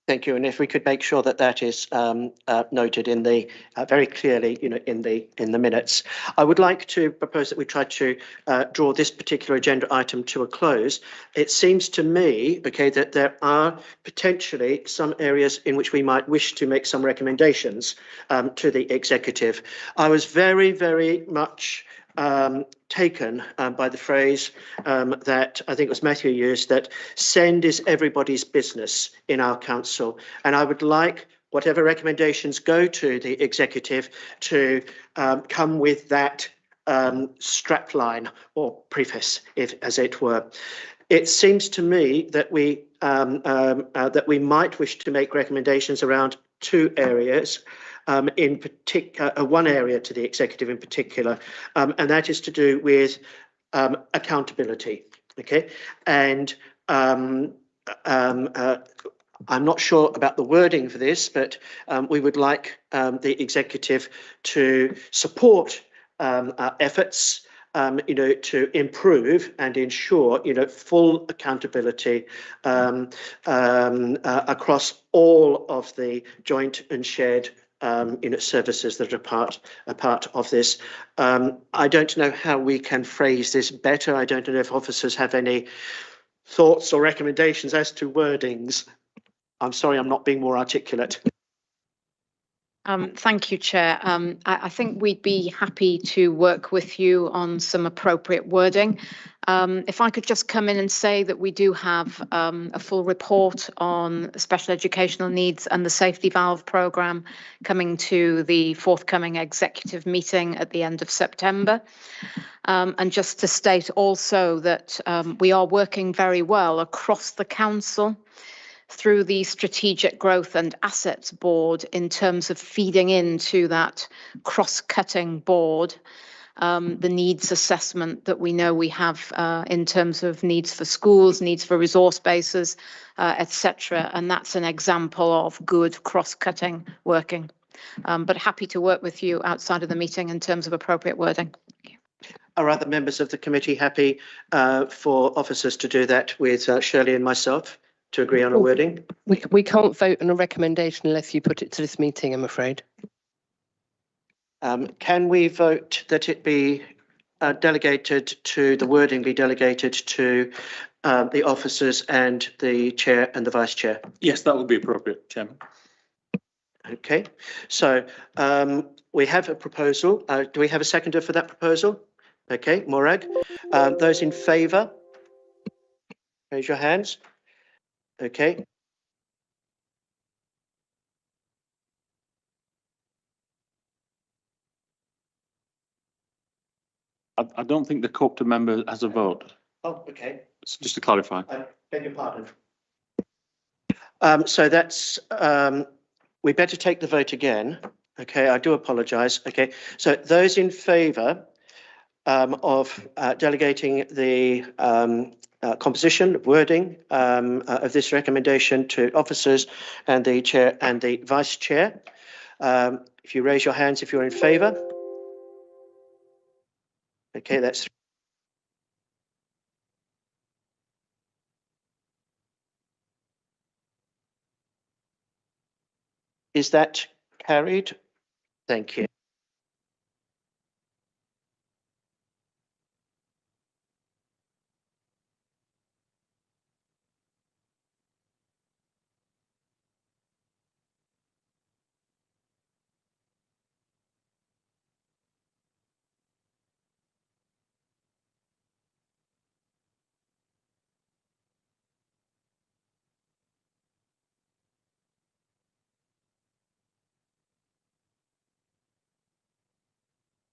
Thank you. And if we could make sure that that is noted in the very clearly, in the minutes, I would like to propose that we try to draw this particular agenda item to a close. It seems to me, okay, that there are potentially some areas in which we might wish to make some recommendations to the executive. I was very, very much taken by the phrase that I think it was Matthew used, that SEND is everybody's business in our council. And I would like whatever recommendations go to the executive to come with that strapline or preface, if as it were. It seems to me that we might wish to make recommendations around two areas. In particular, one area to the executive in particular, and that is to do with accountability. Okay, and I'm not sure about the wording for this, but we would like the executive to support our efforts, to improve and ensure, full accountability across all of the joint and shared services that are a part of this. I don't know how we can phrase this better. I don't know if officers have any thoughts or recommendations as to wordings. I'm sorry, I'm not being more articulate. Thank you, Chair. I think we'd be happy to work with you on some appropriate wording. If I could just come in and say that we do have a full report on special educational needs and the safety valve programme coming to the forthcoming executive meeting at the end of September. And just to state also that we are working very well across the council through the Strategic Growth and Assets Board in terms of feeding into that cross-cutting board the needs assessment that we know we have in terms of needs for schools, needs for resource bases, etc. And that's an example of good cross-cutting working. But happy to work with you outside of the meeting in terms of appropriate wording. Are other members of the committee happy for officers to do that with Shirley and myself to agree on a wording? We can't vote on a recommendation unless you put it to this meeting, I'm afraid. Can we vote that it be delegated to, the wording be delegated to the officers and the chair and the vice chair? Yes, that would be appropriate, Chairman. Okay, so we have a proposal. Do we have a seconder for that proposal? Okay, Morag. Those in favour, raise your hands. Okay. I don't think the co-opted member has a vote. Oh, okay. So just to clarify. I beg your pardon. So that's, we better take the vote again. Okay, I do apologise. Okay, so those in favour of delegating the composition, wording of this recommendation to officers and the chair and the vice chair. If you raise your hands if you're in favour. Okay, that's. Is that carried? Thank you.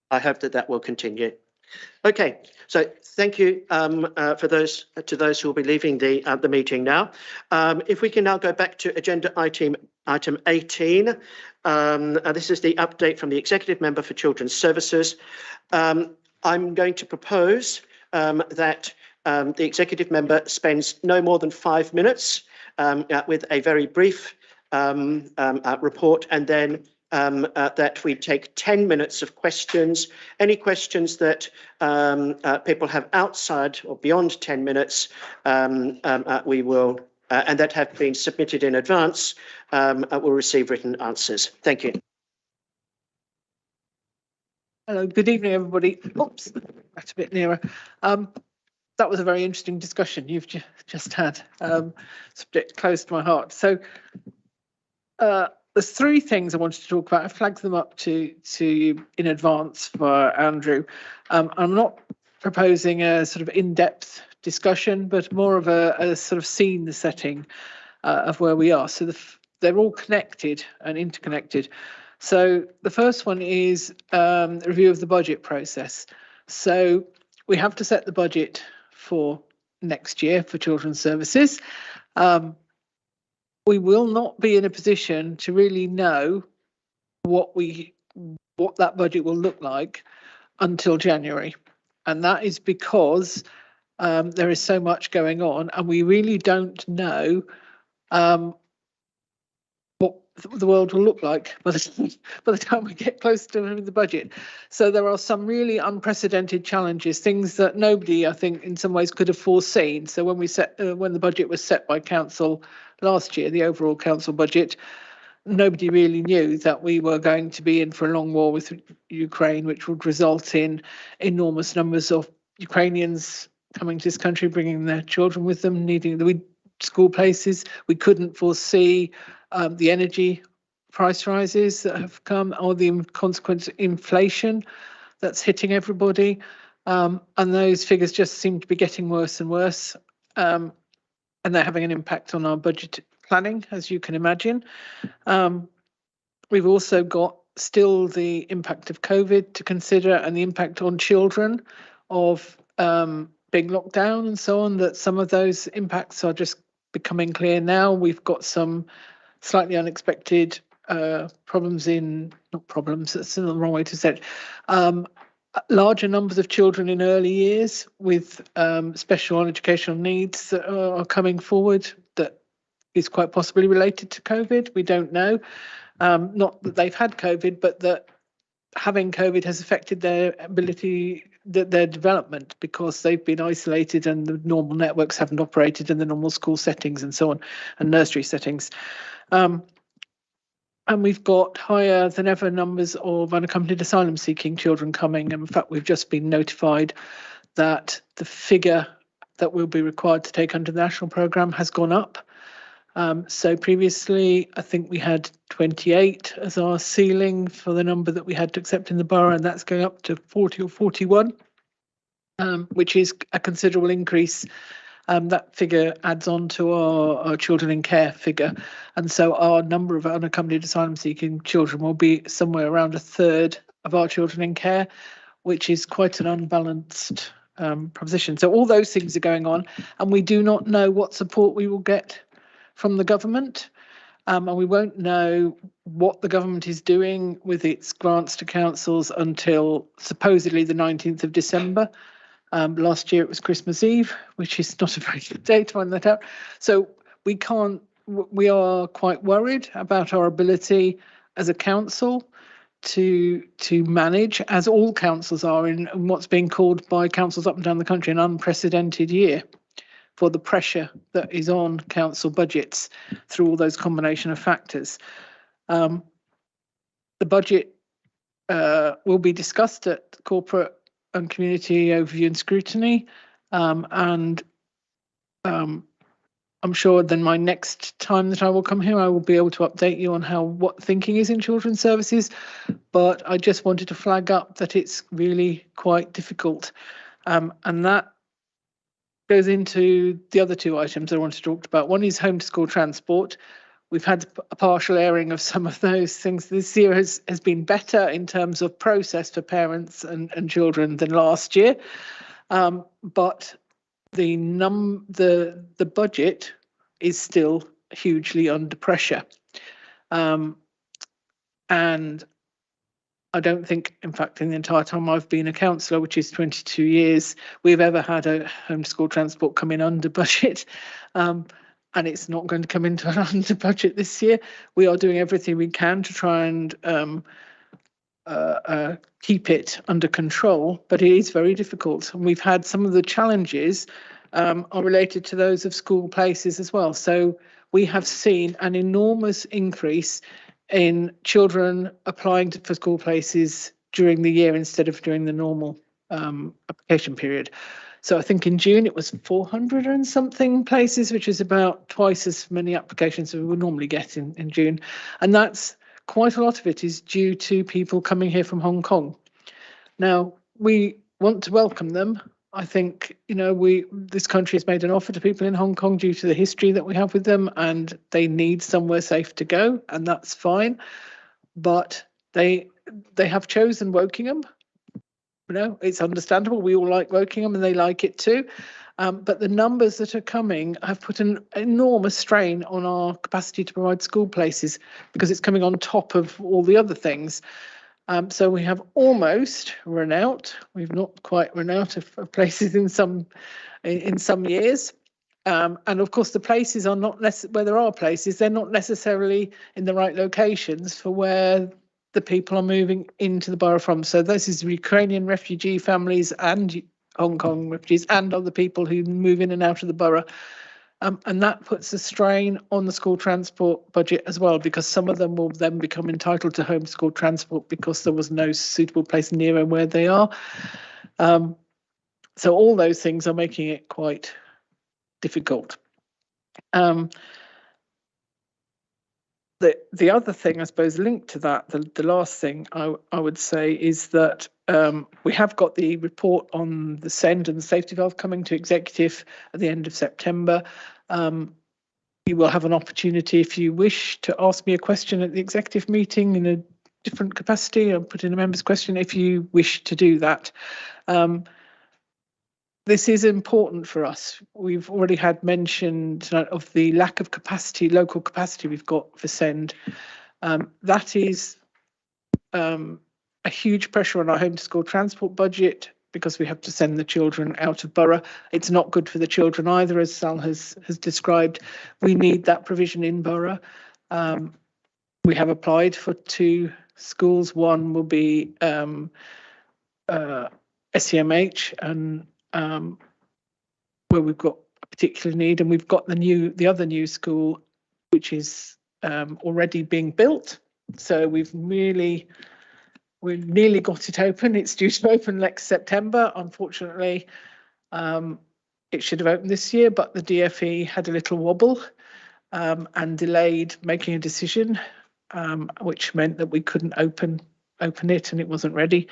I hope that that will continue. Okay, so thank you for those who will be leaving the meeting now. If we can now go back to agenda item 18. This is the update from the executive member for Children's Services. I'm going to propose that the executive member spends no more than 5 minutes with a very brief report, and then that we take 10 minutes of questions. Any questions that people have outside or beyond 10 minutes, we will, and that have been submitted in advance, will receive written answers. Thank you. Hello, good evening, everybody. Oops, that's a bit nearer. That was a very interesting discussion you've just had. Subject close to my heart. So there's 3 things I wanted to talk about. I flagged them up to in advance for Andrew. I'm not proposing a sort of in-depth discussion, but more of a sort of scene setting of where we are. So they're all connected and interconnected. So the first one is a review of the budget process. So we have to set the budget for next year for Children's Services. We will not be in a position to really know what that budget will look like until January. And that is because there is so much going on and we really don't know what the world will look like by the time we get close to the budget. So there are some really unprecedented challenges, things that nobody, I think, in some ways could have foreseen. So when when the budget was set by council last year, the overall council budget, nobody really knew that we were going to be in for a long war with Ukraine, which would result in enormous numbers of Ukrainians coming to this country, bringing their children with them, needing the school places. We couldn't foresee the energy price rises that have come, or the consequent inflation that's hitting everybody. And those figures just seem to be getting worse and worse. And they're having an impact on our budget planning, as you can imagine. We've also got still the impact of COVID to consider and the impact on children of being locked down and so on, that some of those impacts are just becoming clear now. We've got some slightly unexpected problems not problems, that's the wrong way to say it, larger numbers of children in early years with special educational needs that are coming forward that is quite possibly related to COVID. We don't know. Not that they've had COVID, but that having COVID has affected their ability, their development, because they've been isolated and the normal networks haven't operated in the normal school settings and so on, and nursery settings. And we've got higher than ever numbers of unaccompanied asylum seeking children coming. In fact, we've just been notified that the figure that will be required to take under the national programme has gone up. So previously, I think we had 28 as our ceiling for the number that we had to accept in the borough, and that's going up to 40 or 41, which is a considerable increase. That figure adds on to our children in care figure. And so our number of unaccompanied asylum seeking children will be somewhere around a third of our children in care, which is quite an unbalanced proposition. So all those things are going on, and we do not know what support we will get from the government. And we won't know what the government is doing with its grants to councils until supposedly the 19th of December. Last year it was Christmas Eve, which is not a very good day to find that out. So we are quite worried about our ability as a council to manage, as all councils are, in what's being called by councils up and down the country an unprecedented year, for the pressure that is on council budgets through all those combination of factors. The budget will be discussed at corporate and community overview and scrutiny, and I'm sure then my next time that I will come here I will be able to update you on what thinking is in children's services. But I just wanted to flag up that it's really quite difficult, and that goes into the other two items I wanted to talk about. One is home to school transport. We've had a partial airing of some of those things. This year has been better in terms of process for parents and children than last year, but the budget is still hugely under pressure, and I don't think, in fact, in the entire time I've been a councillor, which is 22 years, we've ever had a home to school transport come in under budget. And it's not going to come into an under budget this year. We are doing everything we can to try and keep it under control, but it is very difficult. And we've had some of the challenges are related to those of school places as well. So we have seen an enormous increase in children applying for school places during the year instead of during the normal application period. So I think in June it was 400 and something places, which is about twice as many applications as we would normally get in June. And that's quite a lot of it is due to people coming here from Hong Kong. Now, we want to welcome them. I think, this country has made an offer to people in Hong Kong due to the history that we have with them, and they need somewhere safe to go, and that's fine. But they have chosen Wokingham. It's understandable. We all like Wokingham and they like it too. But the numbers that are coming have put an enormous strain on our capacity to provide school places, because it's coming on top of all the other things. So we have almost run out. We've not quite run out of places in some years. And of course, the places are not where there are places, they're not necessarily in the right locations for where the people are moving into the borough from. So this is Ukrainian refugee families and Hong Kong refugees and other people who move in and out of the borough. And that puts a strain on the school transport budget as well, because some of them will then become entitled to home school transport because there was no suitable place nearer where they are. So all those things are making it quite difficult. The other thing, I suppose, linked to that, the last thing I would say is that we have got the report on the SEND and the safety valve coming to executive at the end of September. You will have an opportunity, if you wish, to ask me a question at the executive meeting in a different capacity. I'll put in a member's question if you wish to do that. This is important for us. We've already had mention tonight of the lack of capacity, local capacity we've got for SEND. That is a a huge pressure on our home to school transport budget because we have to send the children out of borough. It's not good for the children either, as Sal has described. We need that provision in borough. We have applied for 2 schools. One will be SEMH, and where we've got a particular need, and we've got the other new school, which is already being built. So we've nearly got it open. It's due to open next September. Unfortunately, it should have opened this year, but the DfE had a little wobble and delayed making a decision, which meant that we couldn't open it, and it wasn't ready.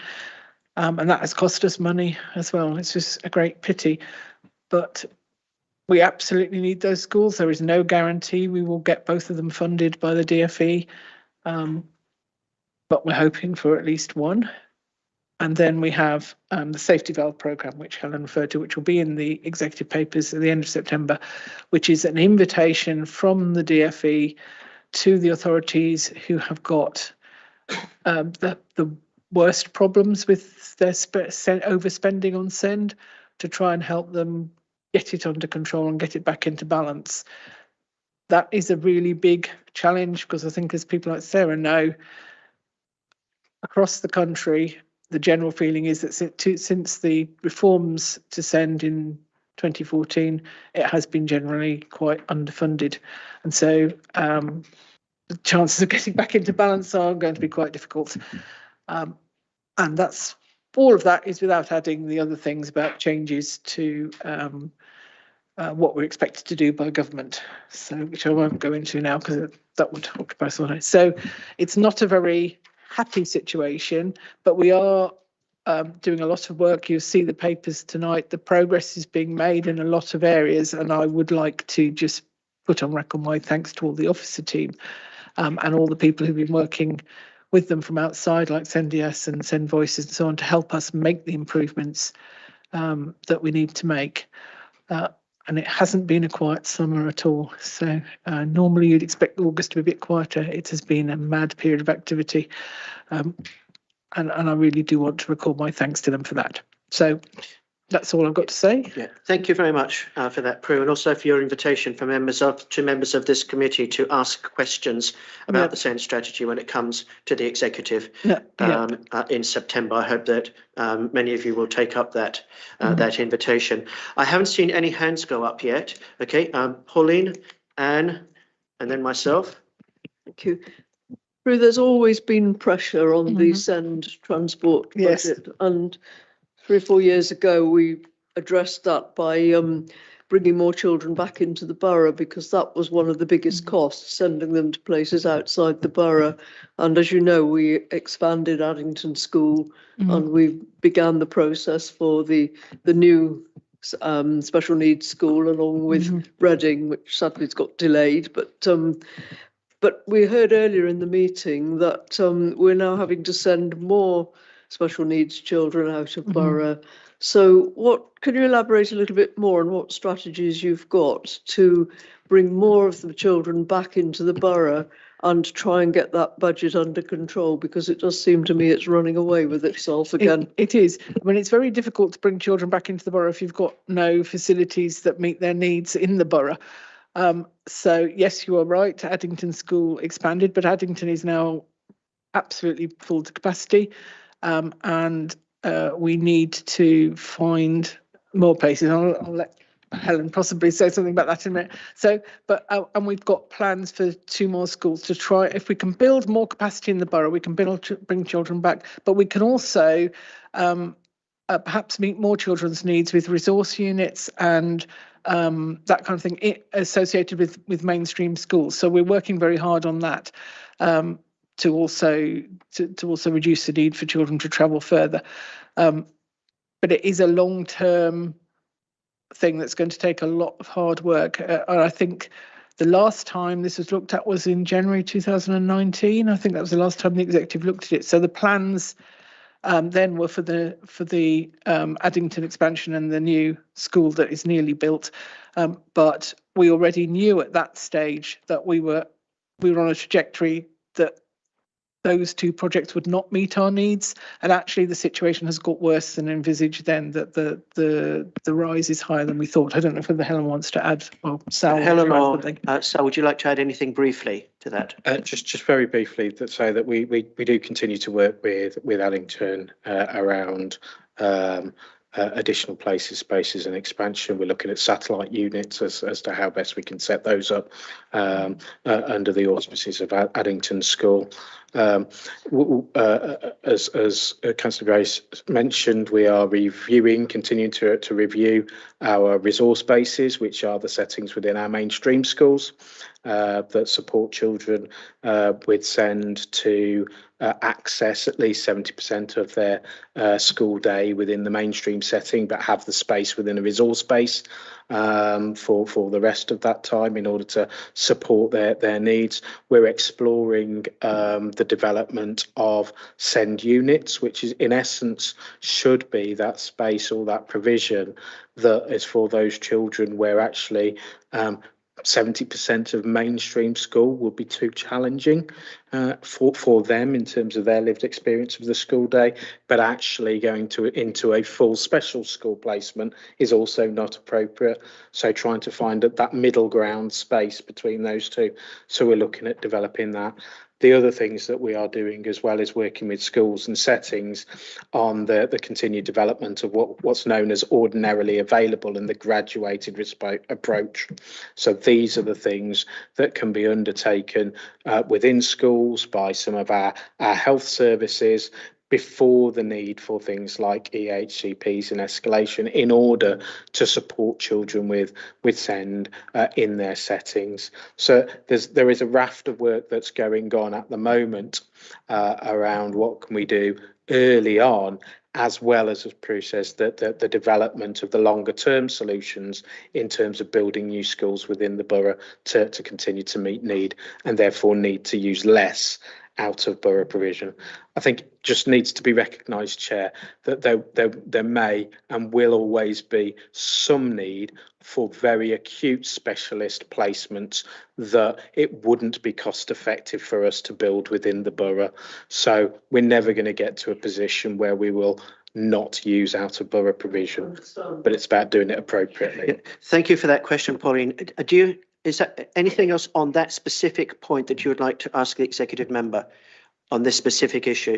And that has cost us money as well. It's just a great pity. But we absolutely need those schools. There is no guarantee we will get both of them funded by the DfE, but we're hoping for at least one. And then we have the safety valve programme, which Helen referred to, which will be in the executive papers at the end of September, which is an invitation from the DfE to the authorities who have got the worst problems with their overspending on SEND, to try and help them get it under control and get it back into balance. That is a really big challenge, because I think, as people like Sarah know, across the country, the general feeling is that since the reforms to SEND in 2014, it has been generally quite underfunded. And so the chances of getting back into balance are going to be quite difficult. And that's all of that is without adding the other things about changes to what we're expected to do by government, so which I won't go into now because that would occupy some time. So it's not a very happy situation, but we are doing a lot of work. You'll see the papers tonight. The progress is being made in a lot of areas, and I would like to just put on record my thanks to all the officer team and all the people who've been working with them from outside, like SENDIAS and Send Voices and so on, to help us make the improvements that we need to make. And it hasn't been a quiet summer at all. So normally you'd expect August to be a bit quieter. It has been a mad period of activity. And I really do want to record my thanks to them for that. So that's all I've got to say. Yeah, thank you very much for that, Prue, and also for your invitation for members of this committee to ask questions about the SEND strategy when it comes to the executive in September. I hope that many of you will take up that that invitation. I haven't seen any hands go up yet. Okay, Pauline, Anne, and then myself. Thank you. Prue, there's always been pressure on the SEND transport budget, and 3 or 4 years ago, we addressed that by bringing more children back into the borough, because that was one of the biggest costs, sending them to places outside the borough. And as you know, we expanded Addington School and we began the process for the new special needs school, along with Reading, which sadly has got delayed. But we heard earlier in the meeting that we're now having to send more special needs children out of borough. So can you elaborate a little bit more on what strategies you've got to bring more of the children back into the borough and try and get that budget under control? Because it does seem to me it's running away with itself again. It is. I mean, it's very difficult to bring children back into the borough if you've got no facilities that meet their needs in the borough. So yes, you are right, Addington School expanded, but Addington is now absolutely full to capacity. And we need to find more places. I'll let Helen possibly say something about that in a minute. So, and we've got plans for 2 more schools to try. If we can build more capacity in the borough, we can bring children back, but we can also perhaps meet more children's needs with resource units and that kind of thing associated with mainstream schools. So we're working very hard on that. To also reduce the need for children to travel further. But it is a long-term thing that's going to take a lot of hard work. And I think the last time this was looked at was in January 2019. I think that was the last time the executive looked at it. So the plans then were for the Addington expansion and the new school that is nearly built. But we already knew at that stage that we were on a trajectory that those two projects would not meet our needs. And actually the situation has got worse than envisaged then, that the rise is higher than we thought. I don't know if Helen wants to add, or Sal. Helen or something. Sal, would you like to add anything briefly to that? Just very briefly, that say that we do continue to work with Addington around additional places, spaces and expansion. We're looking at satellite units as to how best we can set those up under the auspices of Addington School. As Councillor Grace mentioned, we are continuing to review our resource bases, which are the settings within our mainstream schools that support children with SEND to access at least 70% of their school day within the mainstream setting, but have the space within a resource base for the rest of that time in order to support their needs. We're exploring the development of SEND units, which is in essence should be that space or that provision that is for those children where actually 70% of mainstream school would be too challenging for them in terms of their lived experience of the school day, but actually going into a full special school placement is also not appropriate. So trying to find that middle ground space between those two. So we're looking at developing that. The other things that we are doing as well is working with schools and settings on the continued development of what's known as ordinarily available and the graduated approach. So these are the things that can be undertaken within schools by some of our health services before the need for things like EHCPs and escalation in order to support children with SEND in their settings. So there is a raft of work that's going on at the moment around what can we do early on, as well as Prue says, the development of the longer term solutions in terms of building new schools within the borough to continue to meet need and therefore need to use less out of borough provision. I think it just needs to be recognised, Chair, that there may and will always be some need for very acute specialist placements that it wouldn't be cost effective for us to build within the borough. So we're never going to get to a position where we will not use out of borough provision, but it's about doing it appropriately. Yeah. Thank you for that question, Pauline. Is there anything else on that specific point that you would like to ask the executive member on this specific issue?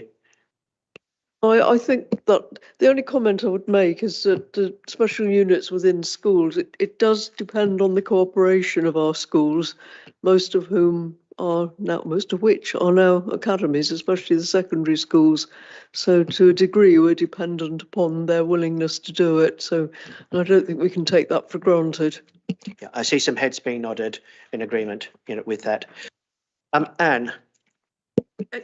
I think that the only comment I would make is that the special units within schools, it does depend on the cooperation of our schools, most of which are now academies, especially the secondary schools. So to a degree, we're dependent upon their willingness to do it. So I don't think we can take that for granted. Yeah, I see some heads being nodded in agreement, with that. Anne.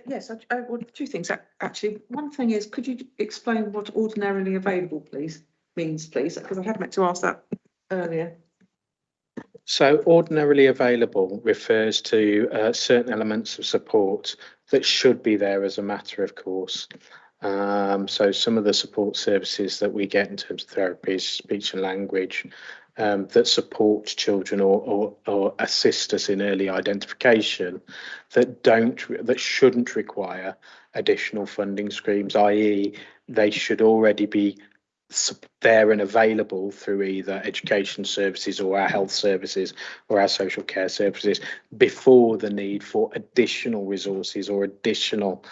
Yes, well, two things actually. One thing is, could you explain what ordinarily available means, please? Because I had meant to ask that earlier. So ordinarily available refers to certain elements of support that should be there as a matter of course. So some of the support services that we get in terms of therapies, speech and language, that support children or assist us in early identification that shouldn't require additional funding streams, i.e. they should already be there and available through either education services or our health services or our social care services before the need for additional resources or additional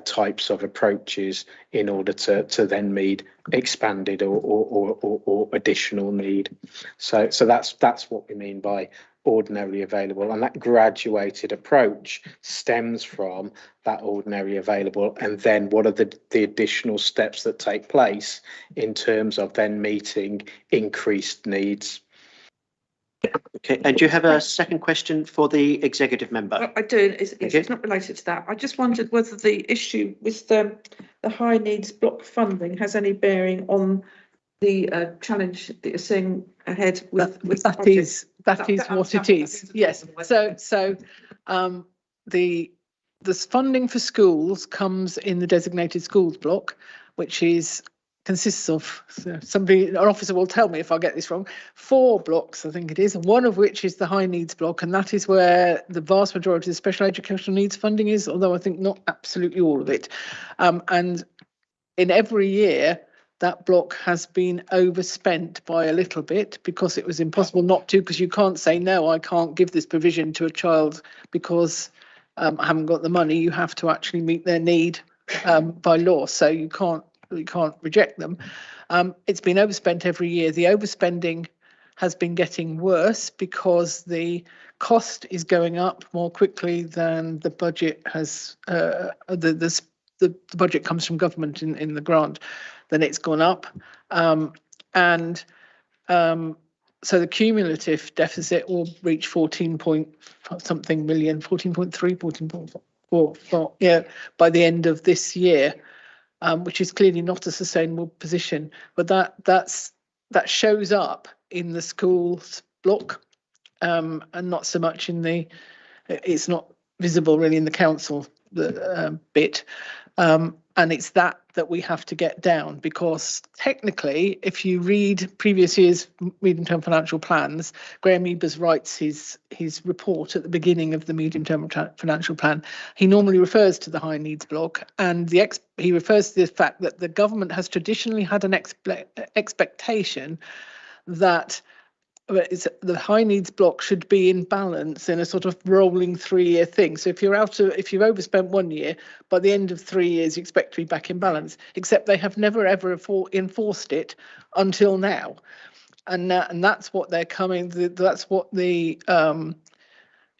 types of approaches in order to then meet expanded or additional need. So that's what we mean by ordinarily available, and that graduated approach stems from that ordinary available, and then what are the additional steps that take place in terms of then meeting increased needs. Okay, and do you have a second question for the executive member? Well, I do. It's not related to that. I just wondered whether the issue with the high needs block funding has any bearing on the challenge that you're seeing ahead with that is what it is. Yes. So the funding for schools comes in the designated schools block, which is consists of, so somebody, an officer will tell me if I get this wrong, 4 blocks, I think it is, one of which is the high needs block, and that is where the vast majority of the special educational needs funding is, although I think not absolutely all of it. And in every year, that block has been overspent by a little bit because it was impossible not to, because you can't say, no, I can't give this provision to a child because I haven't got the money. You have to actually meet their need by law, so you can't reject them. It's been overspent every year. The overspending has been getting worse because the cost is going up more quickly than the budget has. The budget comes from government in the grant, then it's gone up, so the cumulative deficit will reach 14 point something million, 14.3, 14.4, yeah, by the end of this year. Which is clearly not a sustainable position, but that shows up in the schools block, and not so much in the. It's not visible really in the council bit, and it's that we have to get down, because technically, if you read previous year's medium-term financial plans, Graham Ebers writes his report at the beginning of the medium-term financial plan. He normally refers to the high needs block, and he refers to the fact that the government has traditionally had an expectation that the high needs block should be in balance in a sort of rolling 3-year thing. So if you've overspent 1 year, by the end of 3 years you expect to be back in balance, except they have never ever enforced it until now. And that's what they're coming. That's what the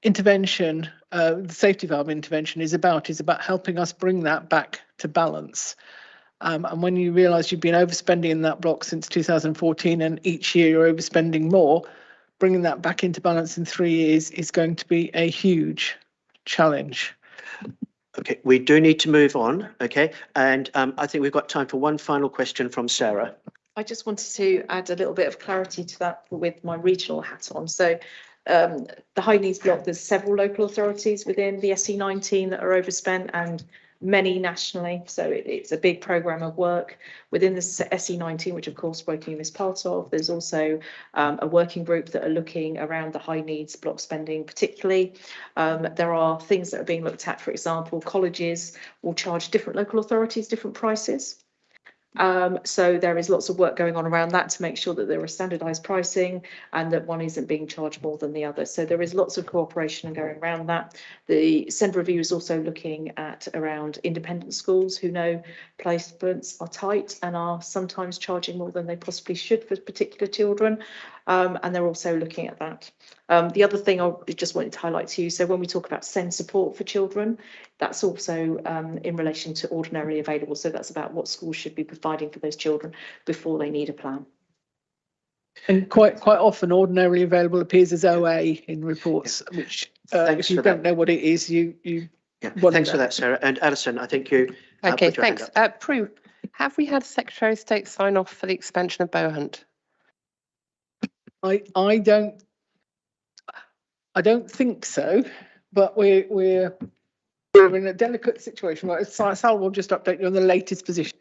intervention, the safety valve intervention is about helping us bring that back to balance. And when you realise you've been overspending in that block since 2014, and each year you're overspending more, bringing that back into balance in 3 years is going to be a huge challenge. Okay, we do need to move on. Okay, and I think we've got time for one final question from Sarah. I just wanted to add a little bit of clarity to that with my regional hat on. So the high needs block, there's several local authorities within the SE19 that are overspent, and many nationally. So it's a big programme of work within the SE19, which of course Wokingham is part of. There's also a working group that are looking around the high needs block spending particularly. There are things that are being looked at, for example, colleges will charge different local authorities different prices. So there is lots of work going on around that to make sure that there is standardised pricing and that one isn't being charged more than the other. So there is lots of cooperation going around that. The SEND review is also looking at around independent schools who know placements are tight and are sometimes charging more than they possibly should for particular children. And they're also looking at that. The other thing I just wanted to highlight to you, so when we talk about SEND support for children, that's also in relation to ordinarily available. So that's about what schools should be providing for those children before they need a plan. And quite often ordinarily available appears as OA in reports, which if you don't know what it is, you Thanks for that, Sarah. And Alison, I think you Okay, put your hand thanks. up. Prue, have we had Secretary of State sign off for the expansion of Bowhunt? I don't think so, but we're in a delicate situation. Right, Sal will just update you on the latest position.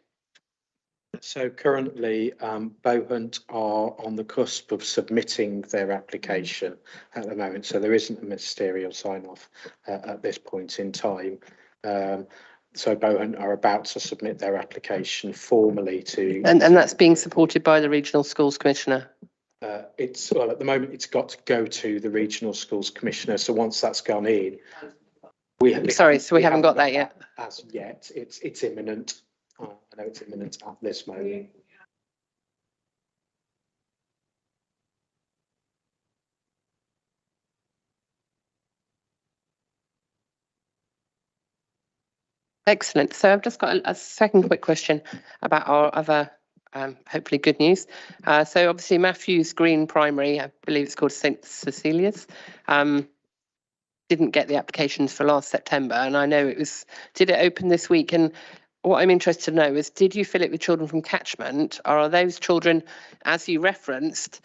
So currently, Bowhunt are on the cusp of submitting their application at the moment. So there isn't a ministerial sign-off at this point in time. So Bowhunt are about to submit their application formally to. And that's being supported by the Regional Schools Commissioner. Well, at the moment, it's got to go to the Regional Schools Commissioner. So once that's gone in, we haven't got that yet. As yet, it's imminent. I know it's imminent at this moment. Excellent. So I've just got a second quick question about our other, hopefully good news. So obviously Matthews Green Primary, I believe it's called St Cecilia's, didn't get the applications for last September, and I know did it open this week? And what I'm interested to know is, did you fill it with children from catchment, or are those children, as you referenced,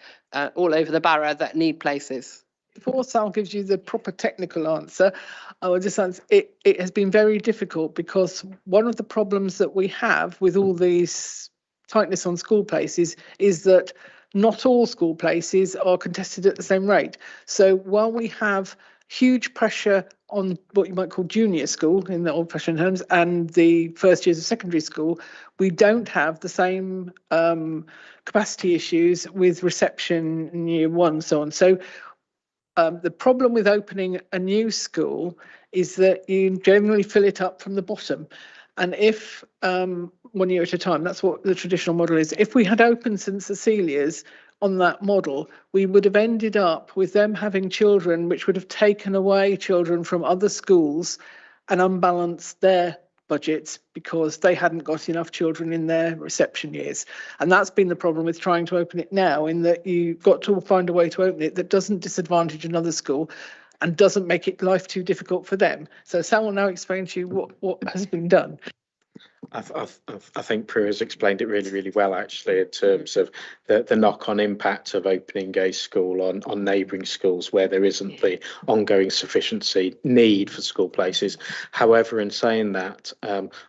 all over the borough that need places? Before Sal gives you the proper technical answer, I would just answer, it has been very difficult, because one of the problems that we have with all these tightness on school places is that not all school places are contested at the same rate. So while we have huge pressure on what you might call junior school in the old-fashioned terms and the first years of secondary school, we don't have the same capacity issues with reception in year one, so on. So the problem with opening a new school is that you generally fill it up from the bottom. And if 1 year at a time, that's what the traditional model is. If we had opened St Cecilia's on that model, we would have ended up with them having children which would have taken away children from other schools and unbalanced their budgets because they hadn't got enough children in their reception years. And that's been the problem with trying to open it now, in that you've got to find a way to open it that doesn't disadvantage another school and doesn't make it life too difficult for them. So Sal will now explain to you what has been done. I think Prue has explained it really, really well, actually, in terms of the knock-on impact of opening a school on neighbouring schools where there isn't the ongoing sufficiency need for school places. However, in saying that,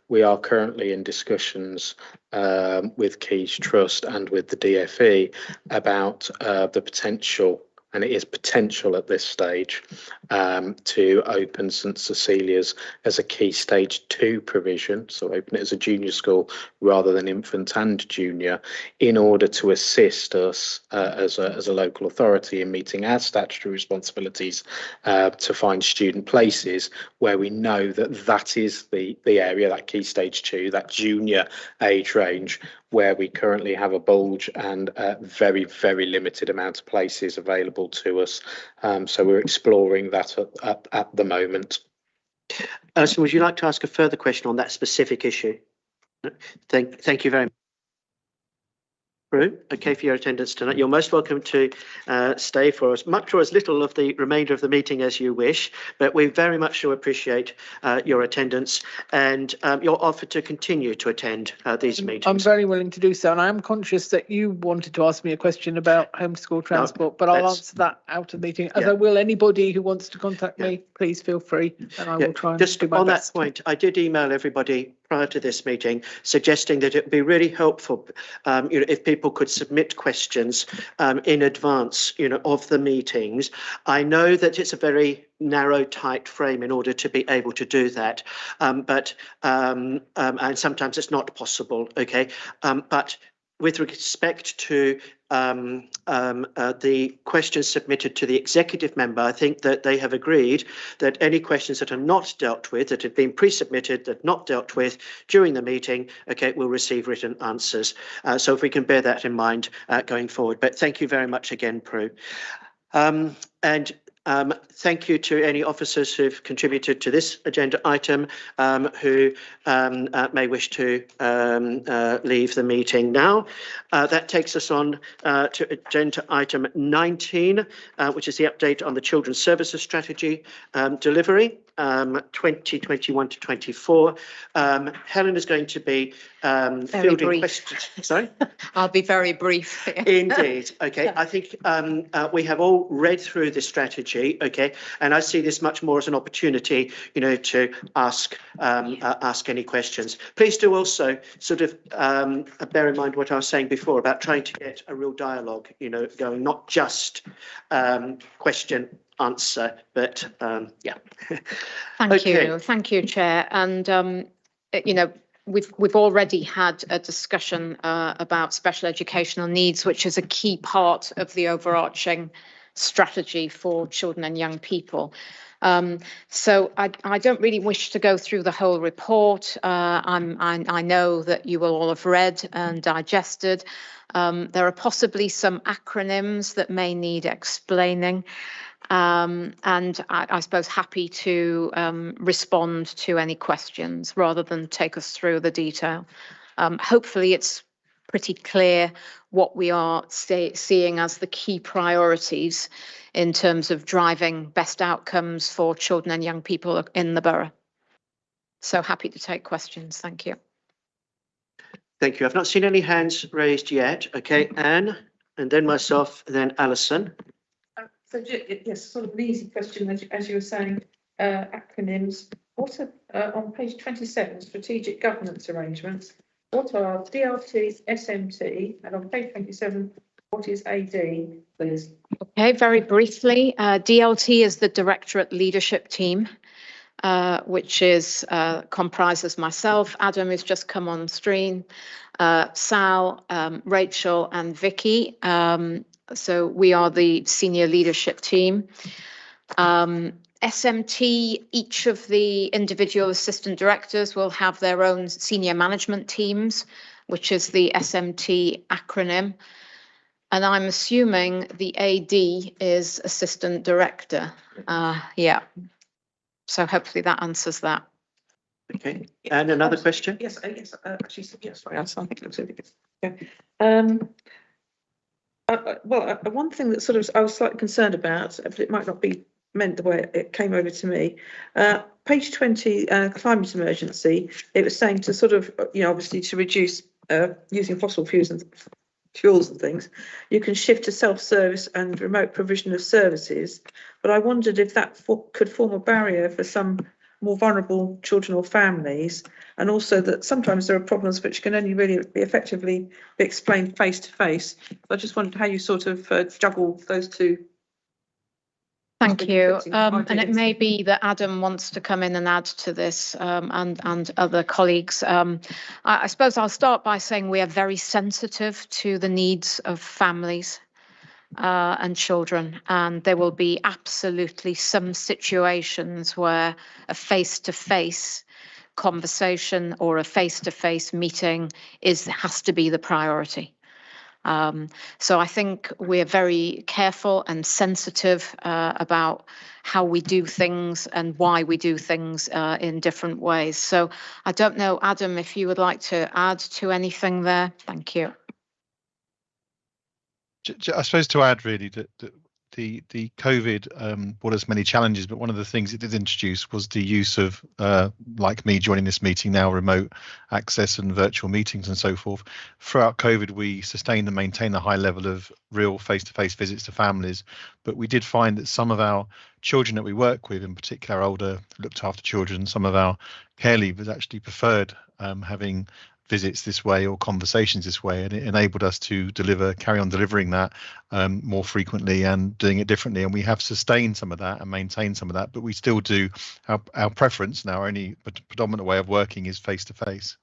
we are currently in discussions with Keys Trust and with the DFE about the potential, and it is potential at this stage, to open St Cecilia's as a Key Stage 2 provision, so open it as a junior school rather than infant and junior, in order to assist us as a local authority in meeting our statutory responsibilities to find student places where we know that is the area, that Key Stage 2, that junior age range, where we currently have a bulge and a very, very limited amount of places available to us. So we're exploring that at the moment. Alison, would you like to ask a further question on that specific issue? Thank you very much. Prue, okay, for your attendance tonight. You're most welcome to stay for as much or as little of the remainder of the meeting as you wish, but we very much do appreciate your attendance and your offer to continue to attend these meetings. I'm very willing to do so, and I am conscious that you wanted to ask me a question about homeschool transport, but I'll answer that out of the meeting, as I will anybody who wants to contact me. Please feel free, and I will try and just do my on best. that point, I did email everybody prior to this meeting suggesting that it would be really helpful if people could submit questions in advance of the meetings. I know that it's a very narrow, tight frame in order to be able to do that, but and sometimes it's not possible, okay, but with respect to the questions submitted to the executive member, I think that they have agreed that any questions that are not dealt with, that have been pre-submitted, that not dealt with during the meeting, okay, will receive written answers. So if we can bear that in mind going forward. But thank you very much again, Prue. And thank you to any officers who've contributed to this agenda item who may wish to leave the meeting now. That takes us on to agenda item 19, which is the update on the Children's Services Strategy delivery 2021 to 24. Helen is going to be fielding questions. Sorry? I'll be very brief. Indeed. Okay. I think we have all read through the strategy. Okay. And I see this much more as an opportunity, to ask any questions. Please do also sort of bear in mind what I was saying before about trying to get a real dialogue, going, not just question, answer, but yeah. Thank you, Chair. And we've already had a discussion about special educational needs, which is a key part of the overarching strategy for children and young people. So I don't really wish to go through the whole report. I know that you will all have read and digested. There are possibly some acronyms that may need explaining. And I suppose happy to respond to any questions rather than take us through the detail. Hopefully it's pretty clear what we are seeing as the key priorities in terms of driving best outcomes for children and young people in the borough. So happy to take questions. Thank you. Thank you. I've not seen any hands raised yet. Okay, Anne, and then myself, and then Alison. So yes, sort of an easy question, as you were saying, acronyms. What are on page 27, strategic governance arrangements? what are DLT, SMT, and on page 27, what is AD, please? Okay, very briefly, DLT is the Directorate Leadership Team, which is comprises myself, Adam who's just come on stream, Sal, Rachel and Vicky. So we are the senior leadership team. SMT, each of the individual assistant directors will have their own senior management teams, which is the SMT acronym. And I'm assuming the AD is assistant director. Yeah. So hopefully that answers that. Okay, and another question? Yes, actually, yes, sorry, I think it looks really good. Yeah. One thing that sort of I was slightly concerned about, but it might not be meant the way it came over to me. Page 20, climate emergency, it was saying to sort of, obviously to reduce using fossil fuels and things, you can shift to self-service and remote provision of services. But I wondered if that could form a barrier for some more vulnerable children or families, and also that sometimes there are problems which can only really be effectively be explained face to face. I just wondered how you sort of juggle those two. Thank you. And it may be that Adam wants to come in and add to this, and other colleagues. I suppose I'll start by saying we are very sensitive to the needs of families and children, and there will be absolutely some situations where a face-to-face conversation or a face-to-face meeting has to be the priority. So I think we're very careful and sensitive about how we do things and why we do things in different ways. So I don't know, Adam, if you would like to add to anything there. Thank you. I suppose to add really that the COVID brought us many challenges, but one of the things it did introduce was the use of, like me joining this meeting now, remote access and virtual meetings and so forth. Throughout COVID, we sustained and maintained a high level of real face-to-face visits to families, but we did find that some of our children that we work with, in particular our older looked after children, some of our care leavers actually preferred having visits this way or conversations this way, and it enabled us to carry on delivering that more frequently and doing it differently. And we have sustained some of that and maintained some of that, but we still do our preference now. Our only predominant way of working is face to face,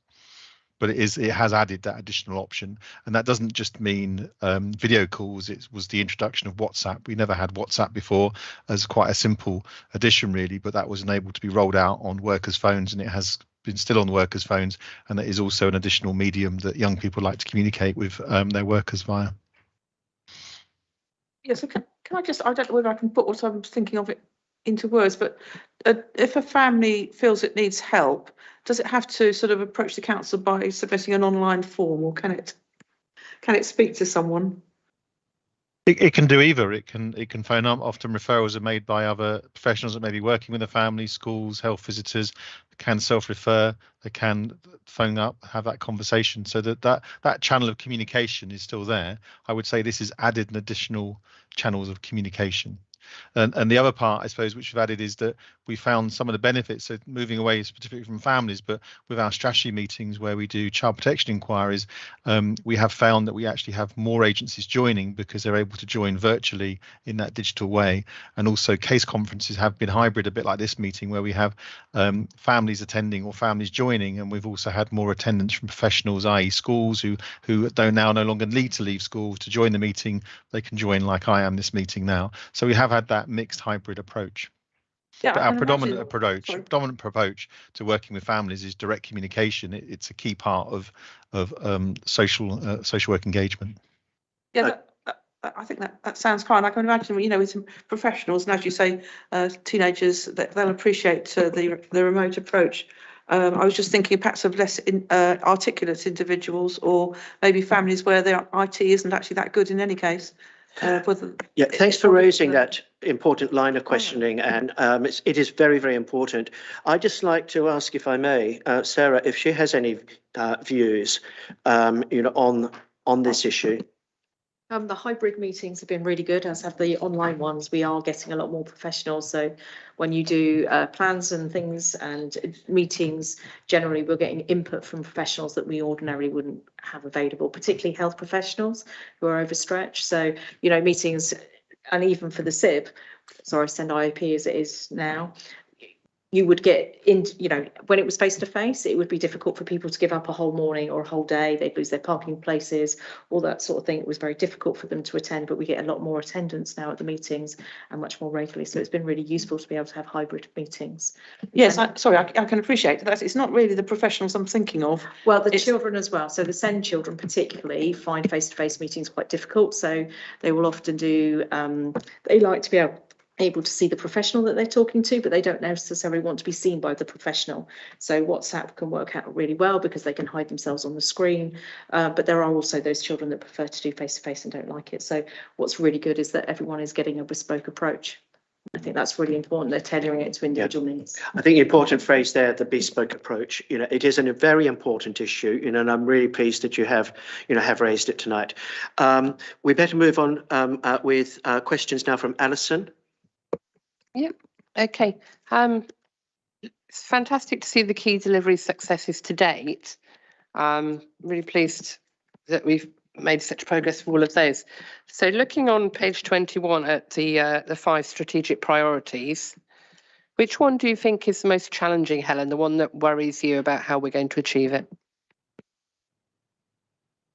but it has added that additional option, and that doesn't just mean video calls. It was the introduction of WhatsApp. We never had WhatsApp before as quite a simple addition really, but that was enabled to be rolled out on workers' phones, and it has been still on workers' phones, and that is also an additional medium that young people like to communicate with their workers via. Yes, can I just, I don't know whether I can put what I'm thinking of it into words, but if a family feels it needs help, does it have to sort of approach the council by submitting an online form, or can it speak to someone? It can do either. It can phone up. Often referrals are made by other professionals that may be working with the family, schools, health visitors. They can self-refer. They can phone up, have that conversation. So that channel of communication is still there. I would say this has added an additional channels of communication. And the other part, I suppose, which we've added is that we found some of the benefits of moving away specifically from families, but with our strategy meetings where we do child protection inquiries, we have found that we actually have more agencies joining because they're able to join virtually in that digital way. And also case conferences have been hybrid, a bit like this meeting, where we have families attending or families joining, and we've also had more attendance from professionals, i.e. schools who don't now no longer need to leave school to join the meeting. They can join like I am this meeting now. So we have had that mixed hybrid approach. Yeah, but our predominant approach to working with families is direct communication. It's a key part of social work engagement. Yeah, I think that sounds fine. I can imagine, with some professionals, and as you say, teenagers, they'll appreciate the remote approach. I was just thinking perhaps of less articulate individuals, or maybe families where their IT isn't actually that good in any case. Thanks for raising that important line of questioning, and it is very, very important. I'd just like to ask, if I may, Sarah, if she has any views, on this issue. The hybrid meetings have been really good, as have the online ones. We are getting a lot more professional. So when you do plans and things and meetings, generally we're getting input from professionals that we ordinarily wouldn't have available, particularly health professionals who are overstretched. So, you know, meetings, and even for the SIB, sorry, Send IOP as it is now, you would get in, you know, when it was face to face, it would be difficult for people to give up a whole morning or a whole day. They'd lose their parking places, all that sort of thing. It was very difficult for them to attend, but we get a lot more attendance now at the meetings and much more regularly. So it's been really useful to be able to have hybrid meetings. Yes, I can appreciate that. It's not really the professionals I'm thinking of. Well, the children as well. So the SEND children particularly find face-to-face meetings quite difficult. So they will often do, they like to be able to see the professional that they're talking to, but they don't necessarily want to be seen by the professional. So WhatsApp can work out really well because they can hide themselves on the screen. But there are also those children that prefer to do face-to-face and don't like it. So what's really good is that everyone is getting a bespoke approach. I think that's really important. They're tailoring it to individual needs. I think the important phrase there, the bespoke approach, you know, it is a very important issue, you know, and I'm really pleased that you have raised it tonight. We better move on with questions now from Alison. Yep. Okay. It's fantastic to see the key delivery successes to date. Really pleased that we've made such progress for all of those. So looking on page 21 at the 5 strategic priorities, which one do you think is the most challenging, Helen? The one that worries you about how we're going to achieve it?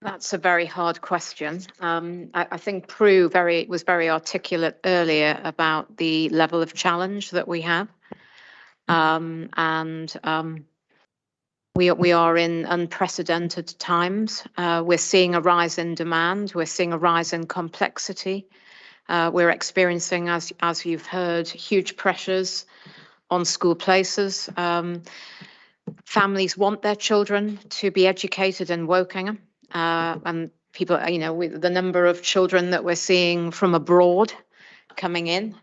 That's a very hard question. I think Prue was very articulate earlier about the level of challenge that we have. We are in unprecedented times. We're seeing a rise in demand. We're seeing a rise in complexity. We're experiencing, as you've heard, huge pressures on school places. Families want their children to be educated in Wokingham. And people, you know, with the number of children that we're seeing from abroad coming in,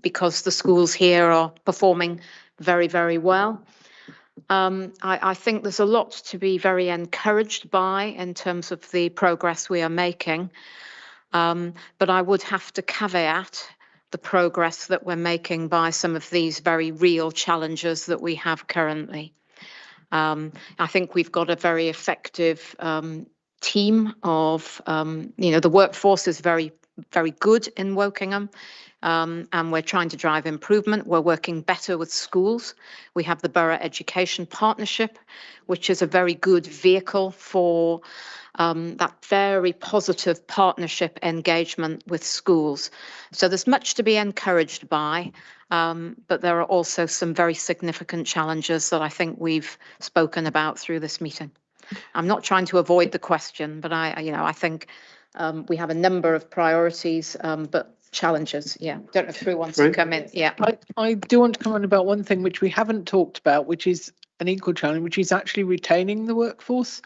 because the schools here are performing very, very well. I think there's a lot to be very encouraged by in terms of the progress we are making. But I would have to caveat the progress that we're making by some of these very real challenges that we have currently. I think we've got a very effective team of, you know, the workforce is very, very good in Wokingham, and we're trying to drive improvement. We're working better with schools. We have the Borough Education Partnership, which is a very good vehicle for that very positive partnership engagement with schools. So there's much to be encouraged by, but there are also some very significant challenges that I think we've spoken about through this meeting. I'm not trying to avoid the question, but I think we have a number of priorities, but challenges. Yeah, don't know if Prue wants to come in. Yeah, I do want to comment about one thing which we haven't talked about, which is an equal challenge, which is actually retaining the workforce.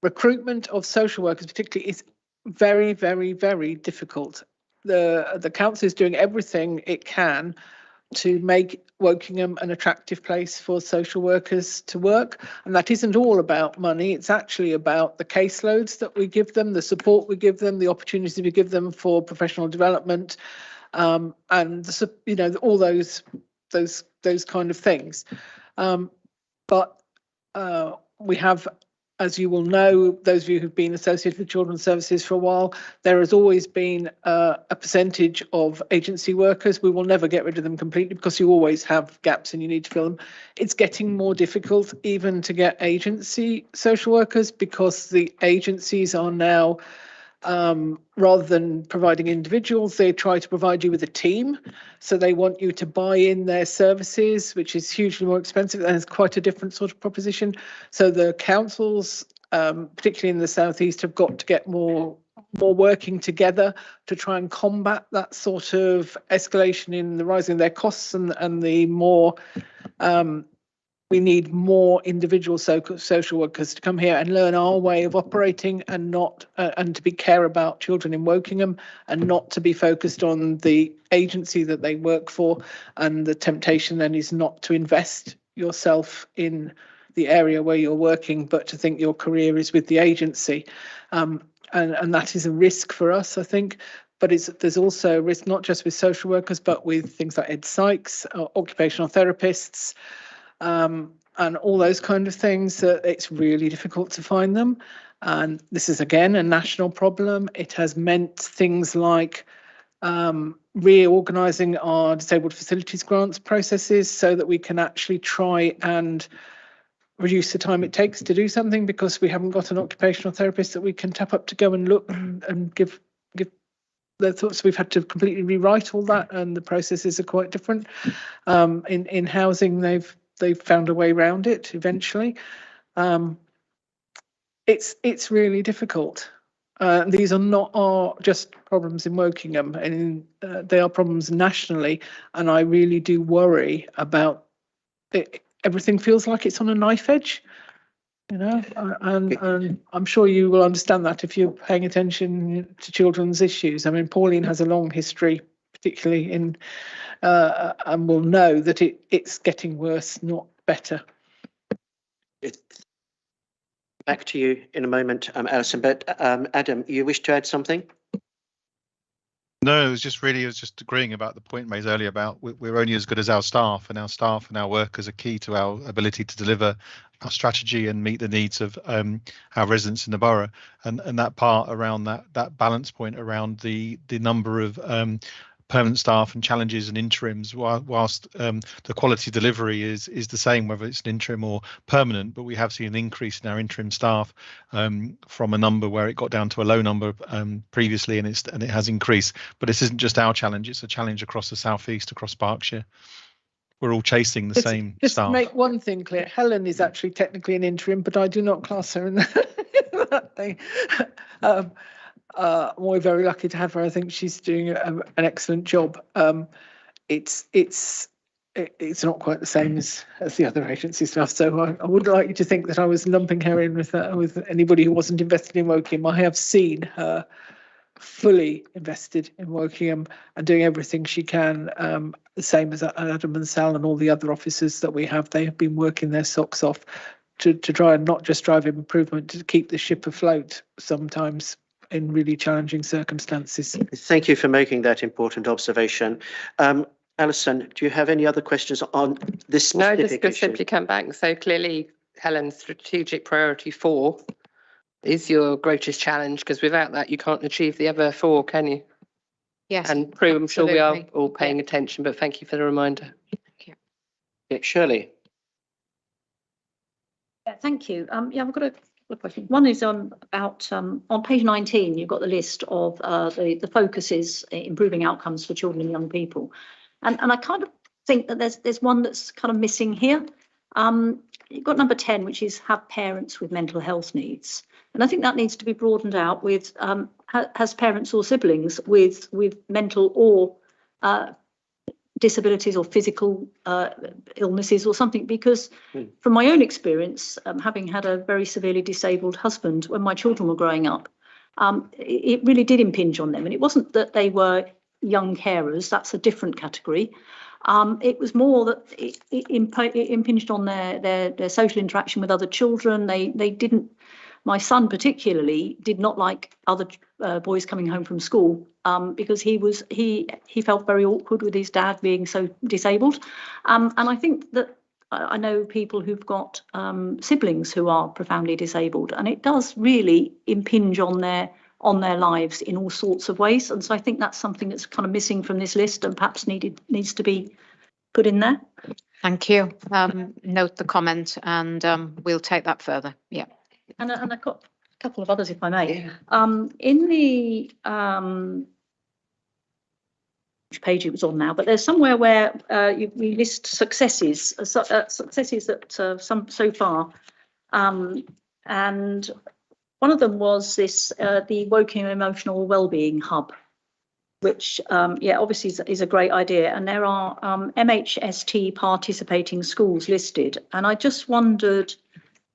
Recruitment of social workers particularly is very, very, very difficult. The council is doing everything it can to make Wokingham an attractive place for social workers to work. And that isn't all about money. It's actually about the caseloads that we give them, the support we give them, the opportunities we give them for professional development, and you know, all those kind of things. But we have, as you will know, those of you who've been associated with children's services for a while, there has always been a percentage of agency workers. We will never get rid of them completely because you always have gaps and you need to fill them. It's getting more difficult even to get agency social workers because the agencies are now, rather than providing individuals, they try to provide you with a team. So they want you to buy in their services, which is hugely more expensive and it's quite a different sort of proposition. So the councils, particularly in the southeast, have got to get more working together to try and combat that sort of escalation in the rising of their costs and the more we need more individual social workers to come here and learn our way of operating and not and to care about children in Wokingham and not to be focused on the agency that they work for. And the temptation then is not to invest yourself in the area where you're working, but to think your career is with the agency. and that is a risk for us, I think. But there's also a risk not just with social workers, but with things like ed psychs, occupational therapists, and all those kind of things. That it's really difficult to find them. And this is again a national problem. It has meant things like reorganising our disabled facilities grants processes so that we can actually try and reduce the time it takes to do something, because we haven't got an occupational therapist that we can tap up to go and look and give their thoughts. We've had to completely rewrite all that, and the processes are quite different. In housing, they've found a way around it eventually. It's really difficult. These are not just problems in Wokingham, and they are problems nationally. And I really do worry about it. Everything feels like it's on a knife edge, you know, and I'm sure you will understand that if you're paying attention to children's issues. I mean, Pauline has a long history, particularly in, and will know that it's getting worse, not better. Back to you in a moment, Alison, but Adam, you wish to add something? No, it was just agreeing about the point made earlier about we're only as good as our staff, and our workers are key to our ability to deliver our strategy and meet the needs of our residents in the borough. And that part around that balance point around the number of permanent staff and challenges and interims, whilst the quality delivery is the same whether it's an interim or permanent, but we have seen an increase in our interim staff from a number where it got down to a low number previously, and it has increased. But this isn't just our challenge; it's a challenge across the southeast, across Berkshire. We're all chasing the same just staff. To make one thing clear, Helen is actually technically an interim, but I do not class her in that thing. We're very lucky to have her. I think she's doing an excellent job. It's not quite the same as the other agency staff. So I wouldn't like you to think that I was lumping her in with anybody who wasn't invested in Wokingham. I have seen her fully invested in Wokingham and doing everything she can. The same as Adam and Sal and all the other officers that we have. They have been working their socks off to try and not just drive improvement, to keep the ship afloat sometimes in really challenging circumstances. Thank you for making that important observation. Alison, do you have any other questions on this specific No, just to issue? simply come back. So clearly, Helen's strategic priority 4 is your greatest challenge, because without that, you can't achieve the other 4, can you? Yes. And Prue, I'm sure we are absolutely. all paying attention, but thank you for the reminder. Yeah, Shirley. Yeah, thank you. Yeah, I've got a couple of questions. One is about on page 19, you've got the list of the focuses improving outcomes for children and young people, and I kind of think that there's one that's kind of missing here. You've got number 10, which is have parents with mental health needs, and I think that needs to be broadened out with has parents or siblings with mental or disabilities or physical illnesses or something, because from my own experience, having had a very severely disabled husband when my children were growing up, it really did impinge on them. And it wasn't that they were young carers, that's a different category. It was more that it impinged on their social interaction with other children. They didn't, my son particularly did not like other boys coming home from school because he felt very awkward with his dad being so disabled. And I think that I know people who've got siblings who are profoundly disabled, and it does really impinge on their lives in all sorts of ways. And so I think that's something that's kind of missing from this list and perhaps needs to be put in there. Thank you. Note the comment, and we'll take that further. Yeah. And I've got a couple of others, if I may. In the which page it was on now, but there's somewhere where we list successes that some so far, and one of them was this the Wokingham Emotional Wellbeing Hub, which obviously is a great idea, and there are MHST participating schools listed, and I just wondered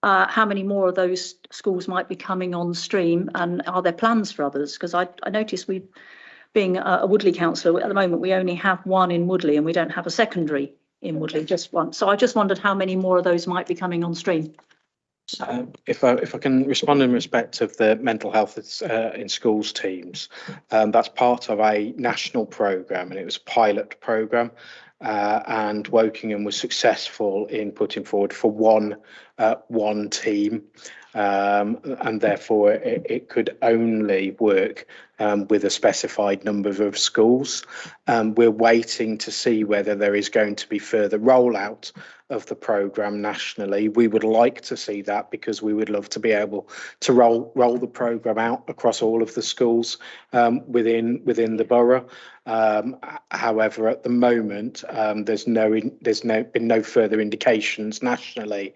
how many more of those schools might be coming on stream, and are there plans for others? Because I noticed being a Woodley councillor, at the moment we only have one in Woodley, and we don't have a secondary in Woodley, just one. So I just wondered how many more of those might be coming on stream. If I can respond in respect of the mental health in schools teams, that's part of a national programme, and it was a pilot programme, and Wokingham was successful in putting forward for one team, and therefore it could only work with a specified number of schools. We're waiting to see whether there is going to be further rollout of the programme nationally. We would like to see that, because we would love to be able to roll the programme out across all of the schools within the borough. However, at the moment, there's been no further indications nationally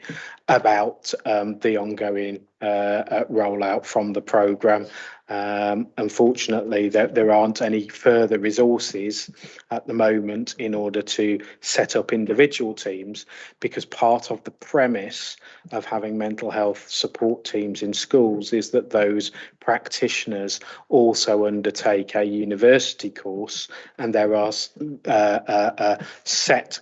about the ongoing rollout from the programme. Unfortunately, there aren't any further resources at the moment in order to set up individual teams, because part of the premise of having mental health support teams in schools is that those practitioners also undertake a university course, and there are set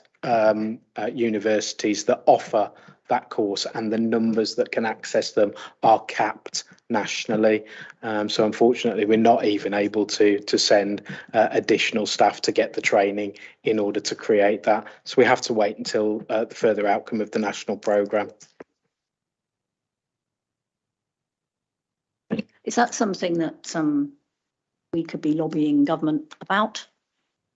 universities that offer that course, and the numbers that can access them are capped nationally. So unfortunately, we're not even able to send additional staff to get the training in order to create that. So we have to wait until the further outcome of the national programme. Is that something that we could be lobbying government about,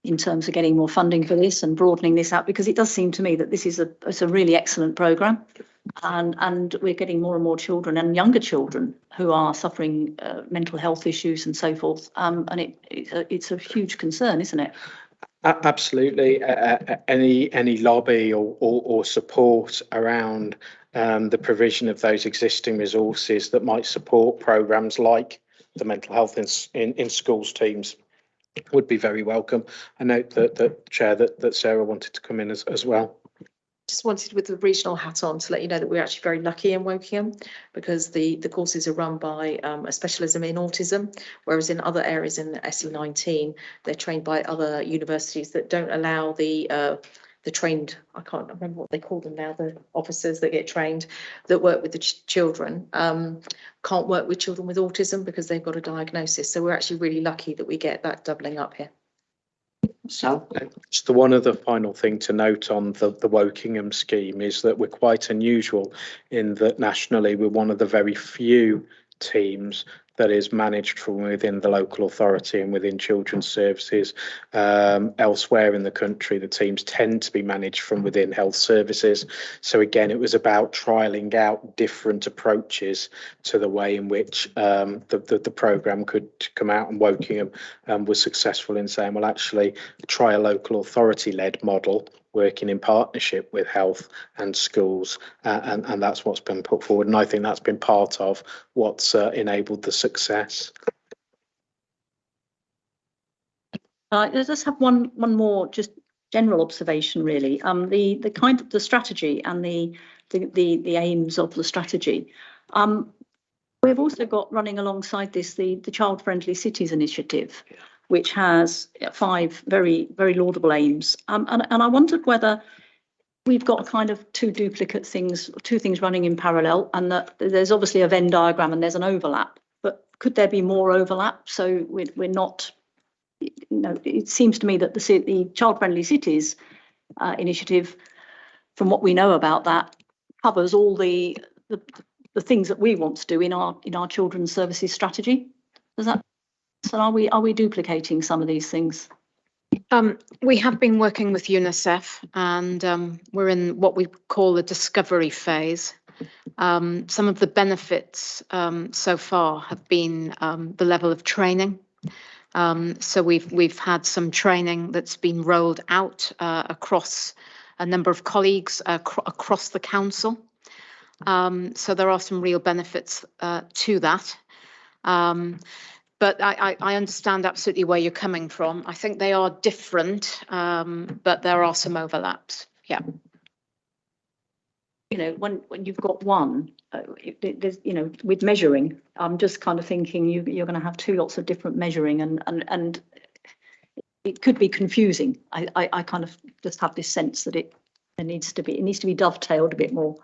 in terms of getting more funding for this and broadening this out? Because it does seem to me that this is a really excellent programme, and we're getting more and more children, and younger children, who are suffering mental health issues and so forth. And it's a huge concern, isn't it? Absolutely. Any lobby or support around the provision of those existing resources that might support programmes like the mental health in schools teams would be very welcome. I note that Chair, that Sarah wanted to come in as well. Just wanted, with the regional hat on, to let you know that we're actually very lucky in Wokingham, because the courses are run by a specialism in autism, whereas in other areas in the SE19 they're trained by other universities that don't allow the trained, I can't remember what they call them now, the officers that get trained that work with the children, can't work with children with autism because they've got a diagnosis. So we're actually really lucky that we get that doubling up here. So, Just the one other final thing to note on the Wokingham scheme is that we're quite unusual in that nationally we're one of the very few teams that is managed from within the local authority and within children's services. Elsewhere in the country, the teams tend to be managed from within health services. So again, it was about trialling out different approaches to the way in which the programme could come out, and Wokingham was successful in saying, well, actually try a local authority-led model working in partnership with health and schools, and that's what's been put forward, and I think that's been part of what's enabled the success. I just have one more just general observation, really. The kind of the strategy and the aims of the strategy. We've also got running alongside this the Child Friendly Cities initiative, which has 5 very, very laudable aims. And I wondered whether we've got kind of two things running in parallel, and that there's obviously a Venn diagram and there's an overlap, but could there be more overlap? So we're not, it seems to me that the Child Friendly Cities initiative, from what we know about that, covers all the things that we want to do in our children's services strategy. So are we duplicating some of these things? We have been working with UNICEF, and we're in what we call the discovery phase. Some of the benefits so far have been the level of training. So we've had some training that's been rolled out across a number of colleagues across the council. So there are some real benefits to that. But I understand absolutely where you're coming from. I think they are different, but there are some overlaps. Yeah. When you've got one, there's, with measuring, I'm just kind of thinking you're going to have 2 lots of different measuring, and it could be confusing. I kind of just have this sense that it needs to be dovetailed a bit more.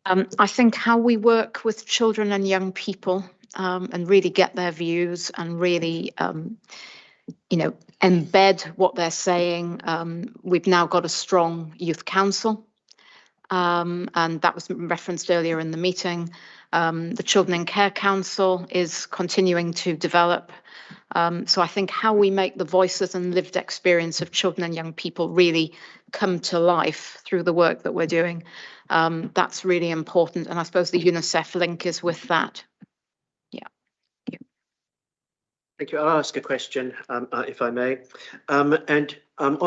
I think how we work with children and young people and really get their views and really, embed what they're saying. We've now got a strong youth council, and that was referenced earlier in the meeting. The Children in Care Council is continuing to develop. So I think how we make the voices and lived experience of children and young people really come to life through the work that we're doing, that's really important. And I suppose the UNICEF link is with that. Yeah. Thank you. I'll ask a question, if I may. On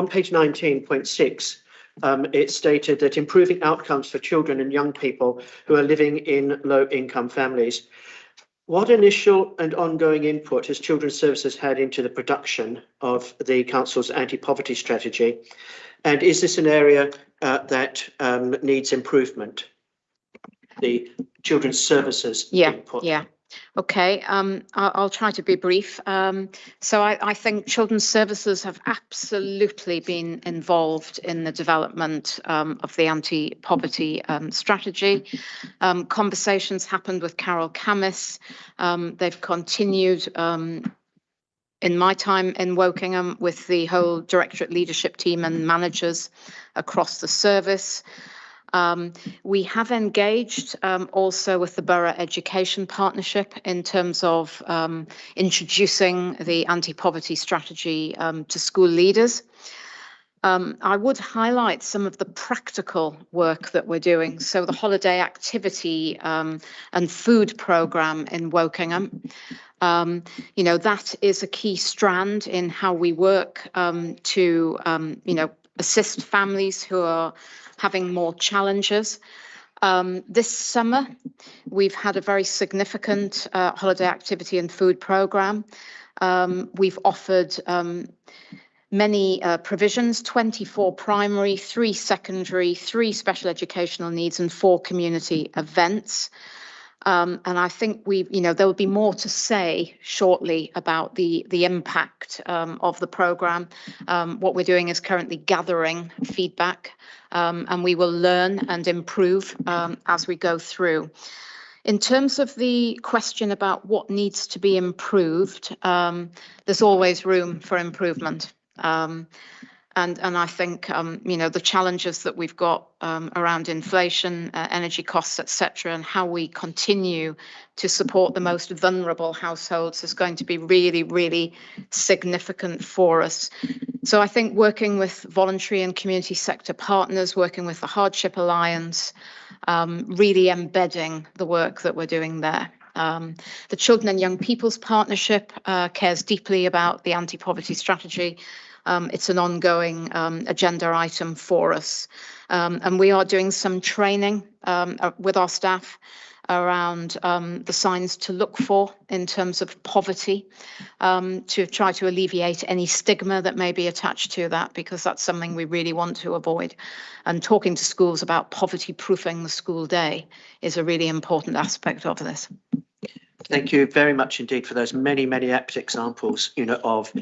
page 19.6, it's stated that improving outcomes for children and young people who are living in low-income families. What initial and ongoing input has Children's Services had into the production of the Council's anti-poverty strategy? And is this an area that needs improvement? The Children's Services input. Yeah. Okay, I'll try to be brief. So I think Children's Services have absolutely been involved in the development of the anti-poverty strategy. Conversations happened with Carol Camis. They've continued in my time in Wokingham with the whole directorate leadership team and managers across the service. We have engaged also with the Borough Education Partnership in terms of introducing the anti-poverty strategy to school leaders. I would highlight some of the practical work that we're doing. So the holiday activity and food programme in Wokingham, that is a key strand in how we work to, assist families who are having more challenges. This summer, we've had a very significant holiday activity and food programme. We've offered many provisions, 24 primary, 3 secondary, 3 special educational needs and 4 community events. And I think there will be more to say shortly about the impact of the programme. What we're doing is currently gathering feedback, and we will learn and improve as we go through. In terms of the question about what needs to be improved, there's always room for improvement. And I think, the challenges that we've got around inflation, energy costs, etc., and how we continue to support the most vulnerable households is going to be really, really significant for us. So I think working with voluntary and community sector partners, working with the Hardship Alliance, really embedding the work that we're doing there. The Children and Young People's Partnership cares deeply about the anti-poverty strategy. It's an ongoing agenda item for us. And we are doing some training with our staff around the signs to look for in terms of poverty, to try to alleviate any stigma that may be attached to that, because that's something we really want to avoid. And talking to schools about poverty proofing the school day is a really important aspect of this. Thank you very much indeed for those many, many apt examples, of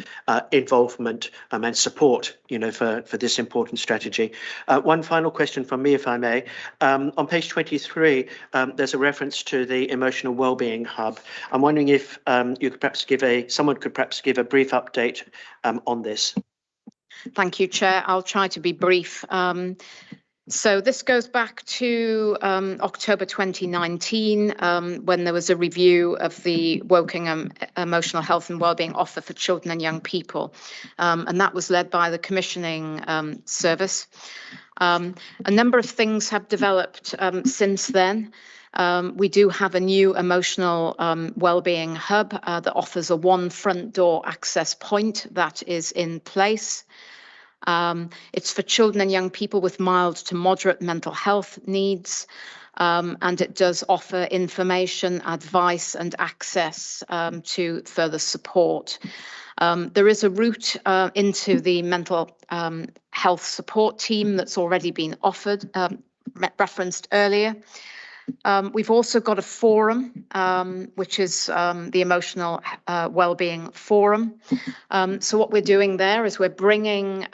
involvement and support, for this important strategy. One final question from me, if I may. On page 23, there's a reference to the Emotional Wellbeing Hub. I'm wondering if you could perhaps someone could perhaps give a brief update on this. Thank you, Chair. I'll try to be brief. So this goes back to October 2019, when there was a review of the Wokingham Emotional Health and Wellbeing Offer for Children and Young People. And that was led by the Commissioning Service. A number of things have developed since then. We do have a new emotional wellbeing hub that offers a one front door access point that is in place. It's for children and young people with mild to moderate mental health needs, and it does offer information, advice and access to further support. There is a route into the mental health support team that's already been offered, referenced earlier. We've also got a forum, which is the Emotional Wellbeing Forum. So what we're doing there is we're bringing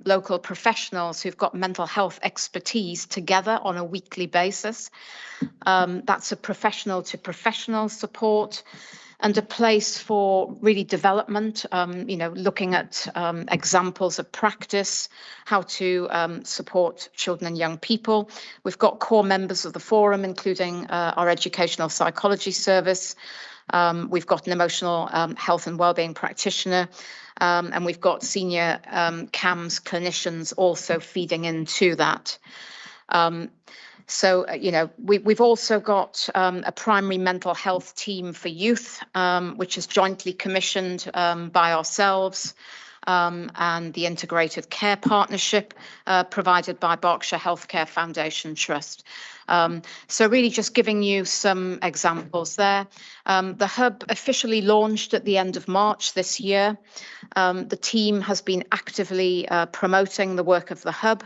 local professionals who've got mental health expertise together on a weekly basis. That's a professional to professional support and a place for really development, looking at examples of practice, how to support children and young people. We've got core members of the forum, including our educational psychology service. We've got an emotional health and wellbeing practitioner, and we've got senior CAMS clinicians also feeding into that. So, we've also got a primary mental health team for youth, which is jointly commissioned by ourselves and the Integrated Care Partnership provided by Berkshire Healthcare Foundation Trust. So really just giving you some examples there. The hub officially launched at the end of March this year. The team has been actively promoting the work of the hub.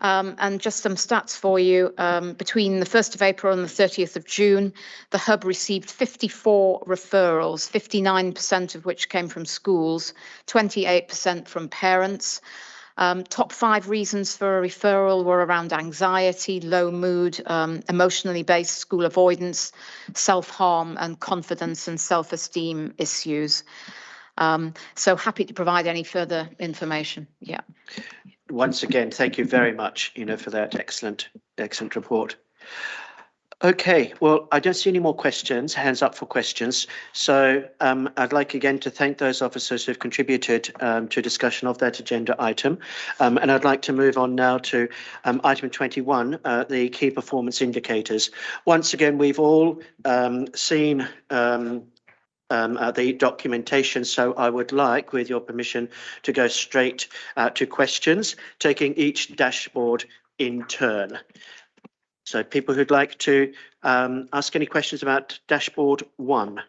And just some stats for you, between the 1st of April and the 30th of June, the hub received 54 referrals, 59% of which came from schools, 28% from parents. Top 5 reasons for a referral were around anxiety, low mood, emotionally based school avoidance, self-harm, and confidence and self-esteem issues. So happy to provide any further information. Yeah. Once again, thank you very much, for that excellent report. Okay, well, I don't see any more questions, hands up for questions. So I'd like again to thank those officers who've contributed to discussion of that agenda item. And I'd like to move on now to item 21, the key performance indicators. Once again, we've all seen the documentation, so I would like, with your permission, to go straight to questions, taking each dashboard in turn. So people who'd like to ask any questions about dashboard 1.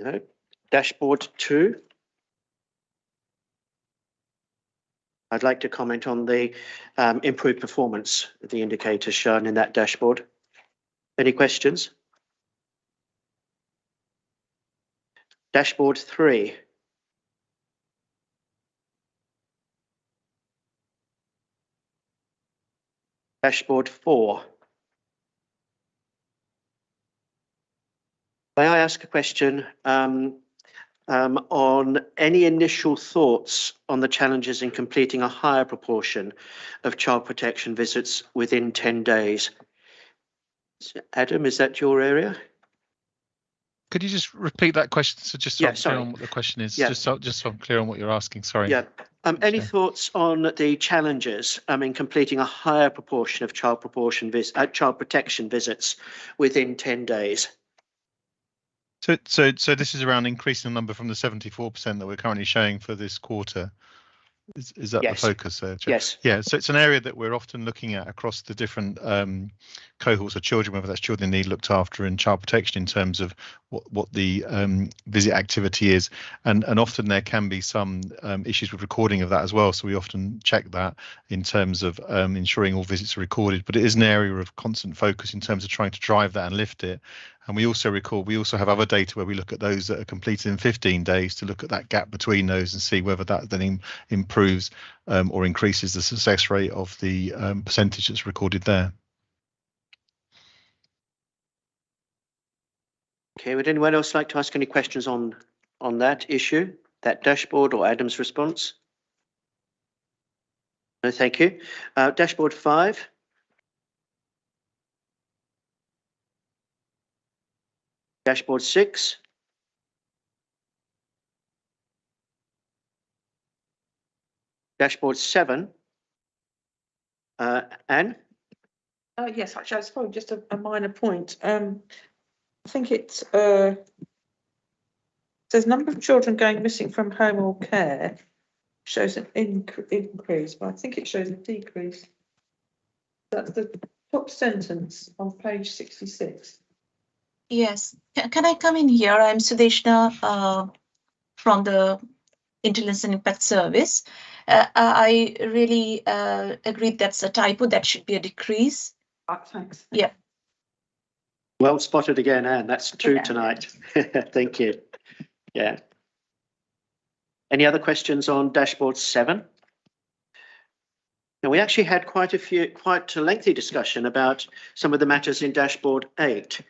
No. Dashboard 2. I'd like to comment on the improved performance of the indicators shown in that dashboard. Any questions? Dashboard 3. Dashboard 4. May I ask a question on any initial thoughts on the challenges in completing a higher proportion of child protection visits within 10 days? Adam, is that your area? Could you just repeat that question? So just so I'm clear on what the question is, just so I'm clear on what you're asking. Sorry. Yeah. Any thoughts on the challenges in completing a higher proportion of child protection visits within 10 days? So this is around increasing the number from the 74% that we're currently showing for this quarter. Is that the focus there? Yes. Yeah, so it's an area that we're often looking at across the different cohorts of children, whether that's children need looked after in child protection, in terms of what the visit activity is. And often there can be some issues with recording of that as well. So we often check that in terms of ensuring all visits are recorded. But it is an area of constant focus in terms of trying to drive that and lift it. And we also have other data where we look at those that are completed in 15 days to look at that gap between those and see whether that then improves or increases the success rate of the percentage that's recorded there. Okay, would anyone else like to ask any questions on that issue, that dashboard, or Adam's response? No, thank you. Dashboard 5. Dashboard 6. Dashboard 7. Anne? Yes, actually, it's probably just a minor point. I think it's there's a number of children going missing from home or care shows an increase, but I think it shows a decrease. That's the top sentence on page 66. Yes, can I come in here? I'm Sudeshna from the Intelligence and Impact Service. I really agree that's a typo. That should be a decrease. Thanks. Yeah. Well spotted again, Anne. That's two Yeah. tonight. Thank you. Yeah. Any other questions on dashboard 7? Now, we actually had quite a lengthy discussion about some of the matters in dashboard 8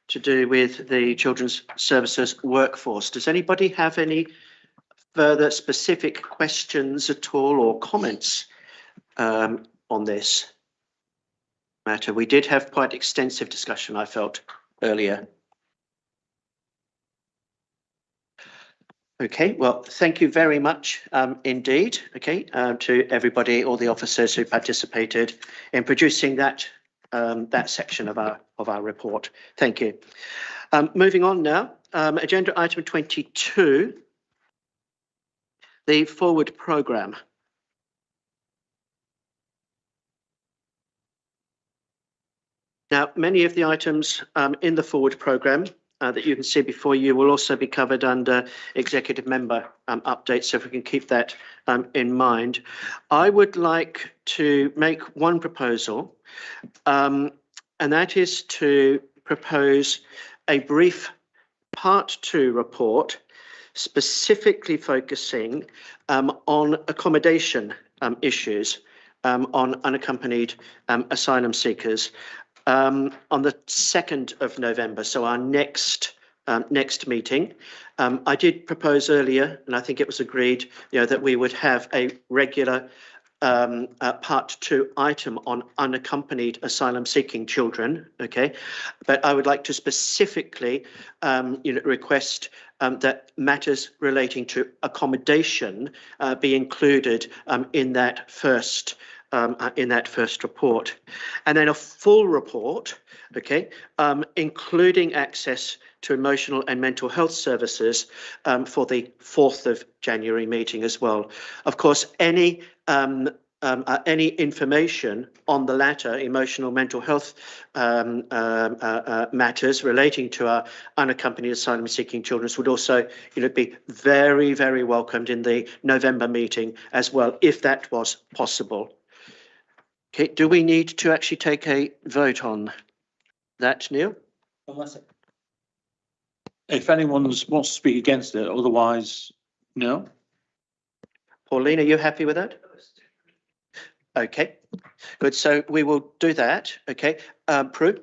to do with the children's services workforce. Does anybody have any further specific questions at all or comments on this matter? We did have quite extensive discussion, I felt, earlier. Okay, well, thank you very much indeed, to everybody, all the officers who participated in producing that that section of our report. Thank you. Moving on now, agenda item 22, the forward programme. Now, many of the items in the forward programme that you can see before you will also be covered under executive member updates, so if we can keep that in mind. I would like to make one proposal, and that is to propose a brief Part 2 report specifically focusing on accommodation issues on unaccompanied asylum seekers. On the 2nd of November, so our next meeting. I did propose earlier, and I think it was agreed, that we would have a regular Part 2 item on unaccompanied asylum seeking children, okay? But I would like to specifically request that matters relating to accommodation be included in that first report, and then a full report, okay, including access to emotional and mental health services for the 4th of January meeting as well. Of course, any information on the latter, emotional mental health matters relating to our unaccompanied asylum seeking children would also be very, very welcomed in the November meeting as well, if that was possible. Okay, do we need to actually take a vote on that, Neil? If anyone wants to speak against it, otherwise, no. Pauline, are you happy with that? Okay, good. So we will do that. Okay, Prue?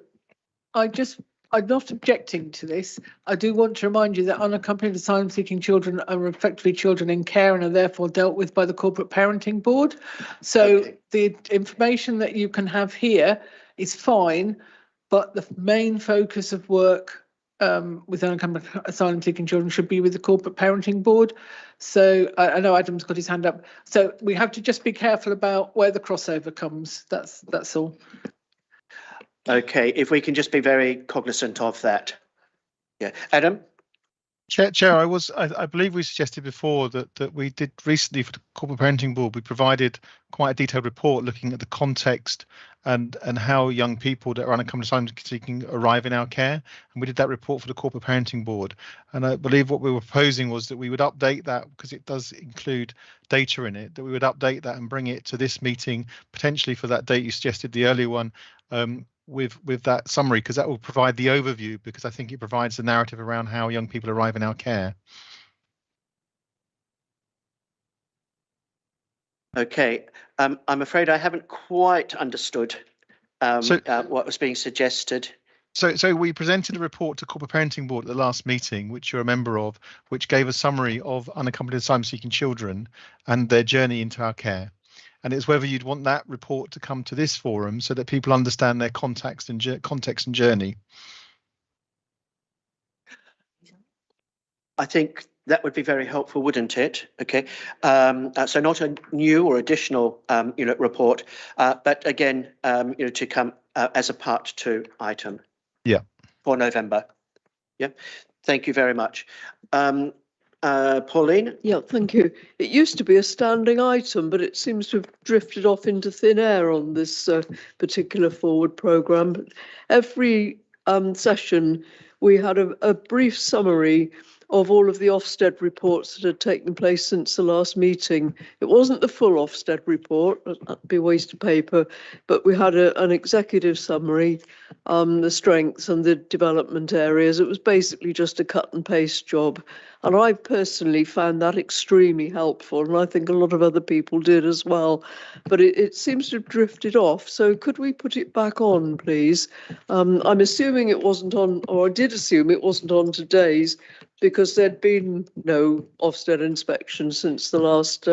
I'm not objecting to this. I do want to remind you that unaccompanied asylum seeking children are effectively children in care and are therefore dealt with by the Corporate Parenting Board. So Okay. The information that you can have here is fine, but the main focus of work with unaccompanied asylum seeking children should be with the Corporate Parenting Board. So I know Adam's got his hand up. So we have to just be careful about where the crossover comes. That's all. Okay, if we can just be very cognizant of that. Yeah, Adam? Chair, I believe we suggested before that we did recently for the Corporate Parenting Board, we provided quite a detailed report looking at the context and how young people that are unaccompanied asylum seeking arrive in our care. And we did that report for the Corporate Parenting Board. And I believe what we were proposing was that we would update that, because it does include data in it, that we would update that and bring it to this meeting, potentially for that date you suggested, the earlier one, with that summary, because that will provide the overview, because I think it provides the narrative around how young people arrive in our care. Okay, I'm afraid I haven't quite understood what was being suggested. So we presented a report to Corporate Parenting Board at the last meeting, which you're a member of, which gave a summary of unaccompanied asylum seeking children and their journey into our care. And it's whether you'd want that report to come to this forum so that people understand their context and journey. I think that would be very helpful, wouldn't it? Okay, so not a new or additional report, but again, to come as a Part 2 item. Yeah. For November. Yeah. Thank you very much. Pauline? Yeah, thank you. It used to be a standing item, but it seems to have drifted off into thin air on this particular forward programme. Every session, we had a brief summary of all of the Ofsted reports that had taken place since the last meeting. It wasn't the full Ofsted report, that'd be a waste of paper, but we had an executive summary, the strengths and the development areas. It was basically just a cut and paste job. And I personally found that extremely helpful, and I think a lot of other people did as well. But it seems to have drifted off. So could we put it back on, please? I'm assuming it wasn't on, or I did assume it wasn't on today's, because there'd been no Ofsted inspection since the last.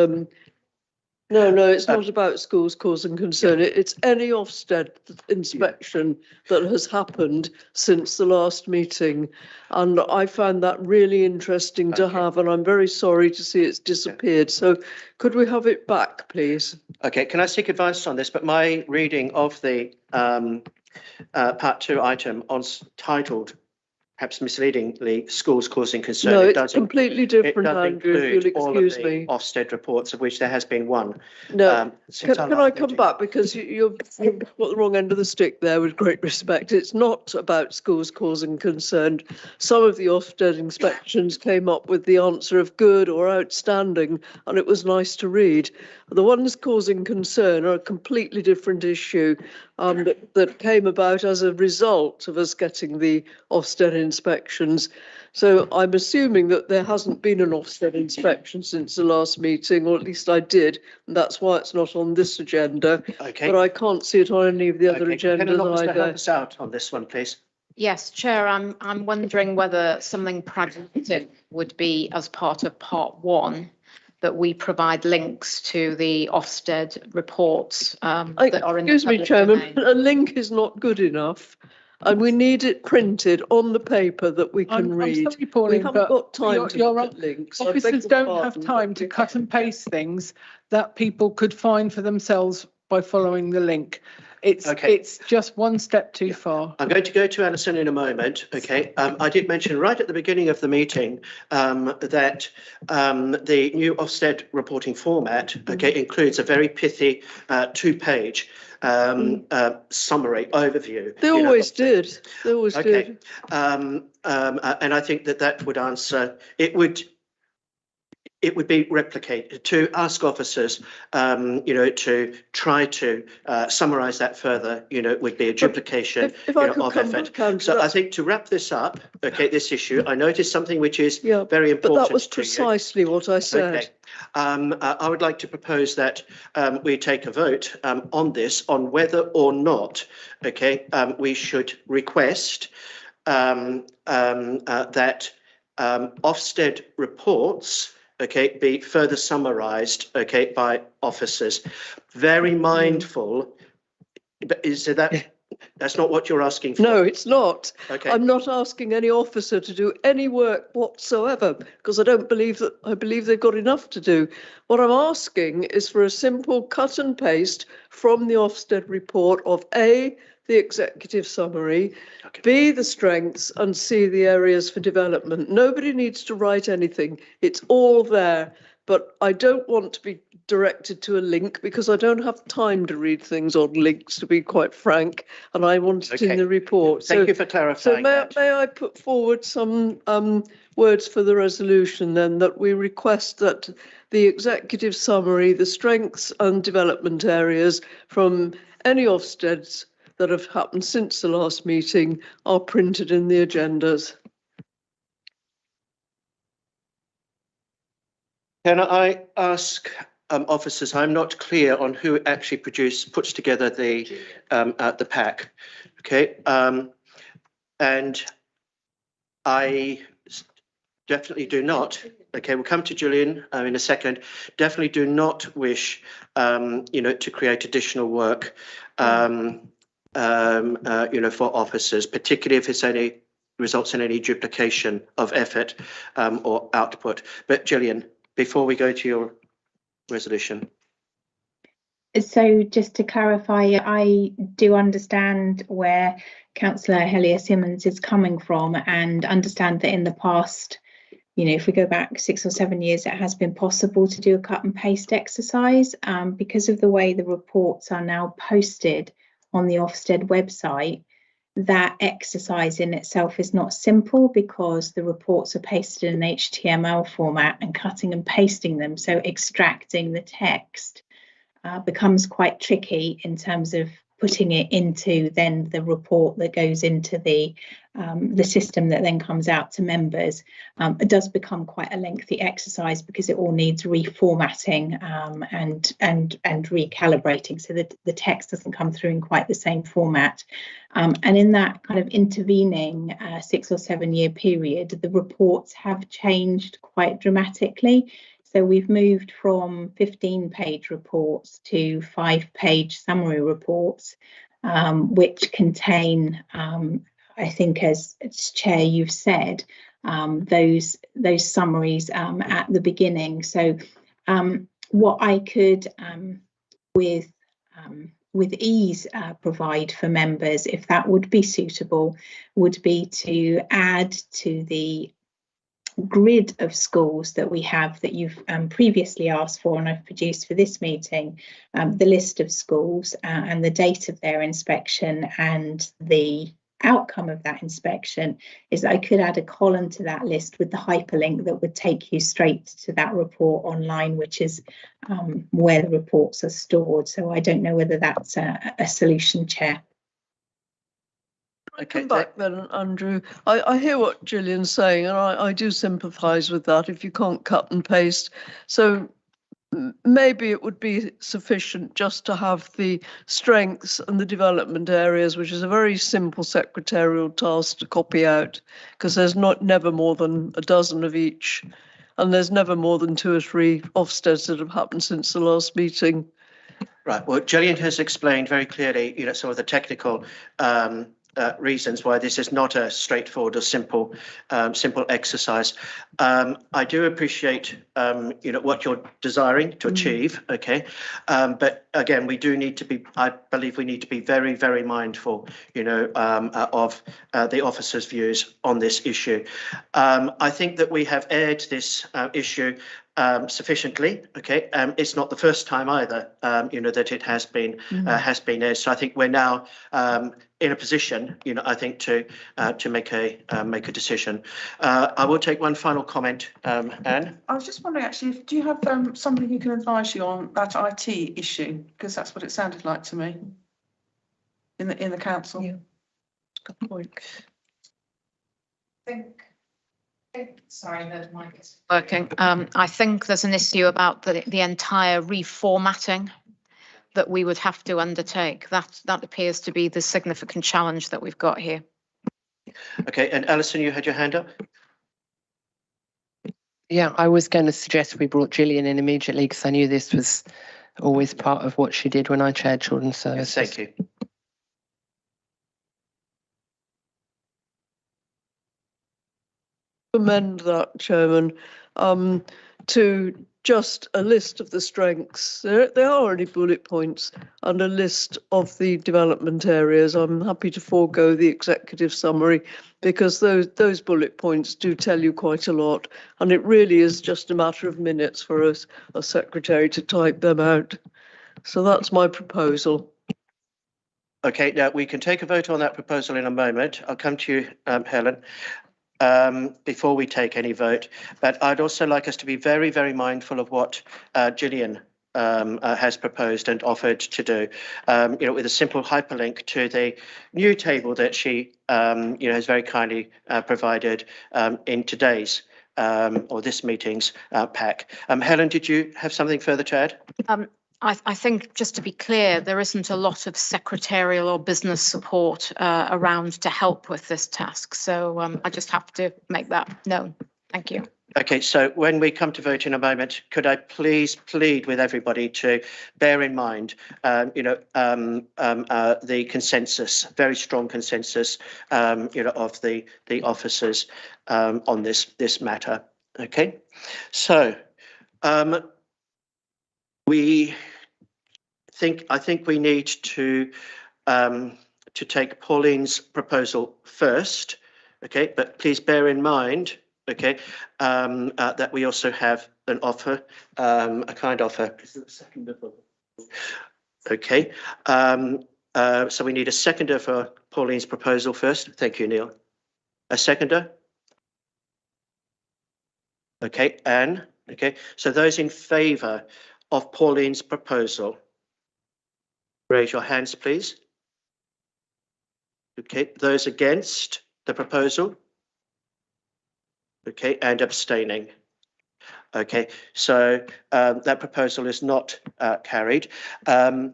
No, it's not about schools causing concern. It's any Ofsted inspection that has happened since the last meeting. And I found that really interesting to have, and I'm very sorry to see it's disappeared. So could we have it back, please? Okay, can I seek advice on this? But my reading of the part 2 item on titled, perhaps misleadingly, schools causing concern. No, it it's doesn't, completely different, Andrew, if you'll include all of excuse the me. Ofsted reports, of which there has been one. No, since can our I last come meeting. back, because you've got the wrong end of the stick there, with great respect. It's not about schools causing concern. Some of the Ofsted inspections came up with the answer of good or outstanding, and it was nice to read. The ones causing concern are a completely different issue that came about as a result of us getting the Ofsted inspections. So I'm assuming that there hasn't been an Ofsted inspection since the last meeting, or at least I did, and that's why it's not on this agenda. Okay. But I can't see it on any of the other Okay. Can an agendas officer help either. us out on this one, please? Yes, Chair, I'm wondering whether something pragmatic would be, as part of part 1, that we provide links to the Ofsted reports that are in the Excuse me, public Chairman, domain. a link is not good enough. And we need it printed on the paper that we can I'm read. sorry, Pauline, We haven't but got time you're- to you're look right. at links. I beg Officers your don't have pardon, time but to we cut and have paste things that people could find for themselves by following the link. It's just one step too far. I'm going to go to Alison in a moment. Okay. I did mention right at the beginning of the meeting that the new Ofsted reporting format, includes a very pithy 2-page summary overview. They always did. They always did. And I think that would answer. It would be replicated to ask officers, to try to summarise that further. Would be a duplication If I could of come effort. back, Andrew, So I think to wrap this up, this issue, I noticed something which is Yeah, very but important. that was to you. precisely what I said. Okay. I would like to propose that we take a vote on this, on whether or not, we should request that Ofsted reports, be further summarised, by officers. Very mindful, but that's not what you're asking for? No, it's not. Okay. I'm not asking any officer to do any work whatsoever, because I believe they've got enough to do. What I'm asking is for a simple cut and paste from the Ofsted report of A, the executive summary, B, the strengths, and C, the areas for development. Nobody needs to write anything. It's all there. But I don't want to be directed to a link, because I don't have time to read things on links, to be quite frank, and I want it in the report. Thank you for clarifying that. May I put forward some words for the resolution then, that we request that the executive summary, the strengths and development areas from any Ofsteds that have happened since the last meeting are printed in the agendas. Can I ask officers? I'm not clear on who actually puts together the pack. And I definitely do not. We'll come to Gillian in a second. Definitely do not wish, to create additional work, for officers, particularly if it's results in any duplication of effort or output. But Gillian, before we go to your resolution. So just to clarify, I do understand where Councillor Hellier-Simmons is coming from, and understand that in the past, if we go back 6 or 7 years, it has been possible to do a cut and paste exercise. Because of the way the reports are now posted on the Ofsted website, that exercise in itself is not simple because the reports are pasted in an HTML format and cutting and pasting them. So extracting the text becomes quite tricky in terms of putting it into then the report that goes into the system that then comes out to members. It does become quite a lengthy exercise because it all needs reformatting and recalibrating, so that the text doesn't come through in quite the same format. And in that kind of intervening 6 or 7 year period, the reports have changed quite dramatically. So we've moved from 15-page reports to 5-page summary reports, which contain, I think, as Chair you've said, those summaries at the beginning. So what I could, with ease, provide for members, if that would be suitable, would be to add to the grid of schools that we have that you've previously asked for and I've produced for this meeting, the list of schools and the date of their inspection and the outcome of that inspection, is that I could add a column to that list with the hyperlink that would take you straight to that report online, which is where the reports are stored. So I don't know whether that's a solution, Chair. Okay, Come back then, Andrew. I hear what Gillian's saying, and I do sympathise with that if you can't cut and paste. So maybe it would be sufficient just to have the strengths and the development areas, which is a very simple secretarial task to copy out, because there's never more than a dozen of each, and there's never more than 2 or 3 Ofsteds that have happened since the last meeting. Right. Well, Gillian has explained very clearly, some of the technical reasons why this is not a straightforward or simple exercise. I do appreciate, what you're desiring to achieve. Okay, but again, we do need to be. I believe we need to be very, very mindful, of the officers' views on this issue. I think that we have aired this issue sufficiently. Okay, it's not the first time either, that it has been aired. So I think we're now in a position, I think to make a decision. I will take one final comment, Anne. I was just wondering, actually, do you have somebody who can advise you on that IT issue? Because that's what it sounded like to me in the council. Yeah. Good point. Sorry, the mic is working. I think there's an issue about the entire reformatting that we would have to undertake. That appears to be the significant challenge that we've got here. Okay, and Alison, you had your hand up. Yeah, I was going to suggest we brought Gillian in immediately because I knew this was always part of what she did when I chaired Children's Services. Yes, thank you. Amend that, Chairman, to just a list of the strengths. There are already bullet points and a list of the development areas. I'm happy to forego the executive summary because those bullet points do tell you quite a lot, and it really is just a matter of minutes for us, a secretary, to type them out. So that's my proposal. Okay, now we can take a vote on that proposal in a moment. I'll come to you, Helen. Before we take any vote, but I'd also like us to be very, very mindful of what Gillian has proposed and offered to do, with a simple hyperlink to the new table that she, has very kindly provided in today's or this meeting's pack. Helen, did you have something further to add? I think, just to be clear, there isn't a lot of secretarial or business support around to help with this task. So I just have to make that known. Thank you. Okay, so when we come to vote in a moment, could I please plead with everybody to bear in mind, the consensus, very strong consensus, of the officers on this matter. Okay, so I think we need to take Pauline's proposal first. Okay, but please bear in mind, okay, that we also have an offer, a kind offer. Okay, So we need a seconder for Pauline's proposal first. Thank you, Neil. A seconder? Okay, Anne. Okay, so those in favour of Pauline's proposal, raise your hands, please. Okay, those against the proposal? Okay, and abstaining. Okay, so that proposal is not carried. I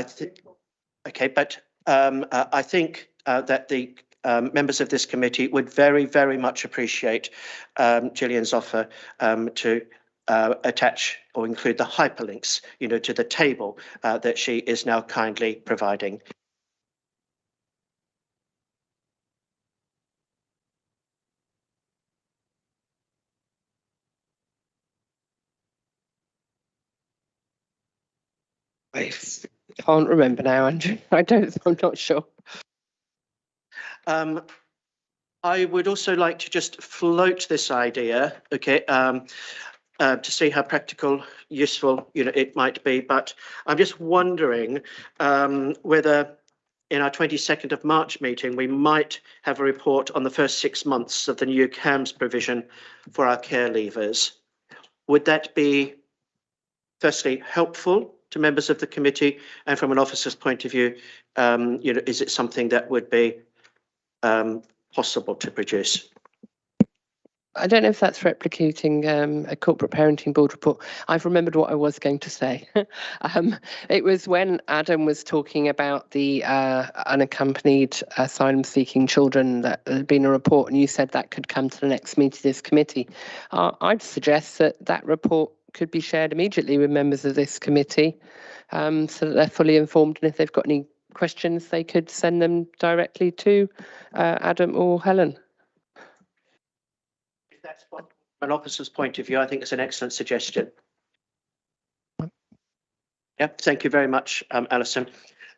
think. Okay, but I think that the members of this committee would very, very much appreciate Gillian's offer to attach or include the hyperlinks, to the table that she is now kindly providing. I can't remember now, Andrew. I'm not sure. I would also like to just float this idea, okay, to see how practical, useful, it might be. But I'm just wondering whether in our 22nd of March meeting, we might have a report on the first 6 months of the new CAMS provision for our care leavers. Would that be, firstly, helpful to members of the committee? And from an officer's point of view, is it something that would be possible to produce? I don't know if that's replicating a corporate parenting board report. I've remembered what I was going to say. It was when Adam was talking about the unaccompanied asylum-seeking children that there had been a report, and you said that could come to the next meeting of this committee. I'd suggest that report could be shared immediately with members of this committee so that they're fully informed, and if they've got any questions, they could send them directly to Adam or Helen. If that's from an officer's point of view, I think it's an excellent suggestion. Yeah, thank you very much, Alison.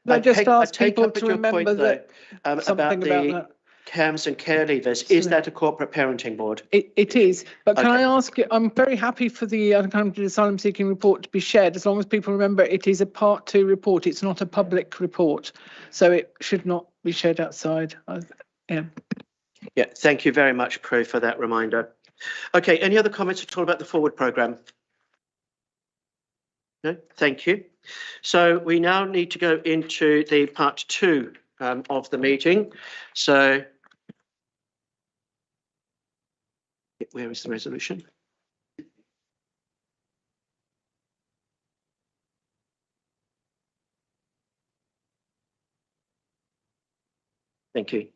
I just ask people up to your remember point, that though, something about that. CAMS and care leavers. Is that a corporate parenting board? It is, but can Okay. I ask you, I'm very happy for the unaccompanied asylum seeking report to be shared, as long as people remember it is a Part 2 report, it's not a public report, so it should not be shared outside. Yeah, thank you very much, Prue, for that reminder. Okay, any other comments at all about the forward programme? No, thank you. So we now need to go into the Part 2 of the meeting. So where is the resolution? Thank you.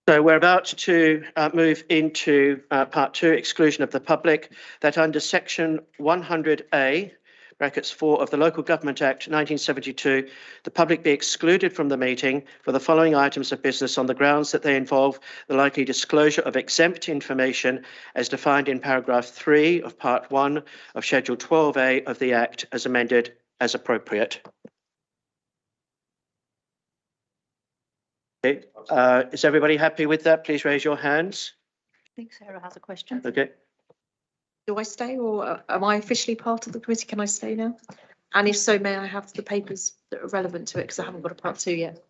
So we're about to move into Part 2, exclusion of the public, that under Section 100A, brackets 4 of the Local Government Act 1972, the public be excluded from the meeting for the following items of business on the grounds that they involve the likely disclosure of exempt information as defined in paragraph 3 of Part 1 of Schedule 12A of the Act as amended as appropriate. Okay, is everybody happy with that? Please raise your hands. I think Sarah has a question. Okay. Do I stay, or am I officially part of the committee? Can I stay now? And if so, may I have the papers that are relevant to it, because I haven't got a Part 2 yet.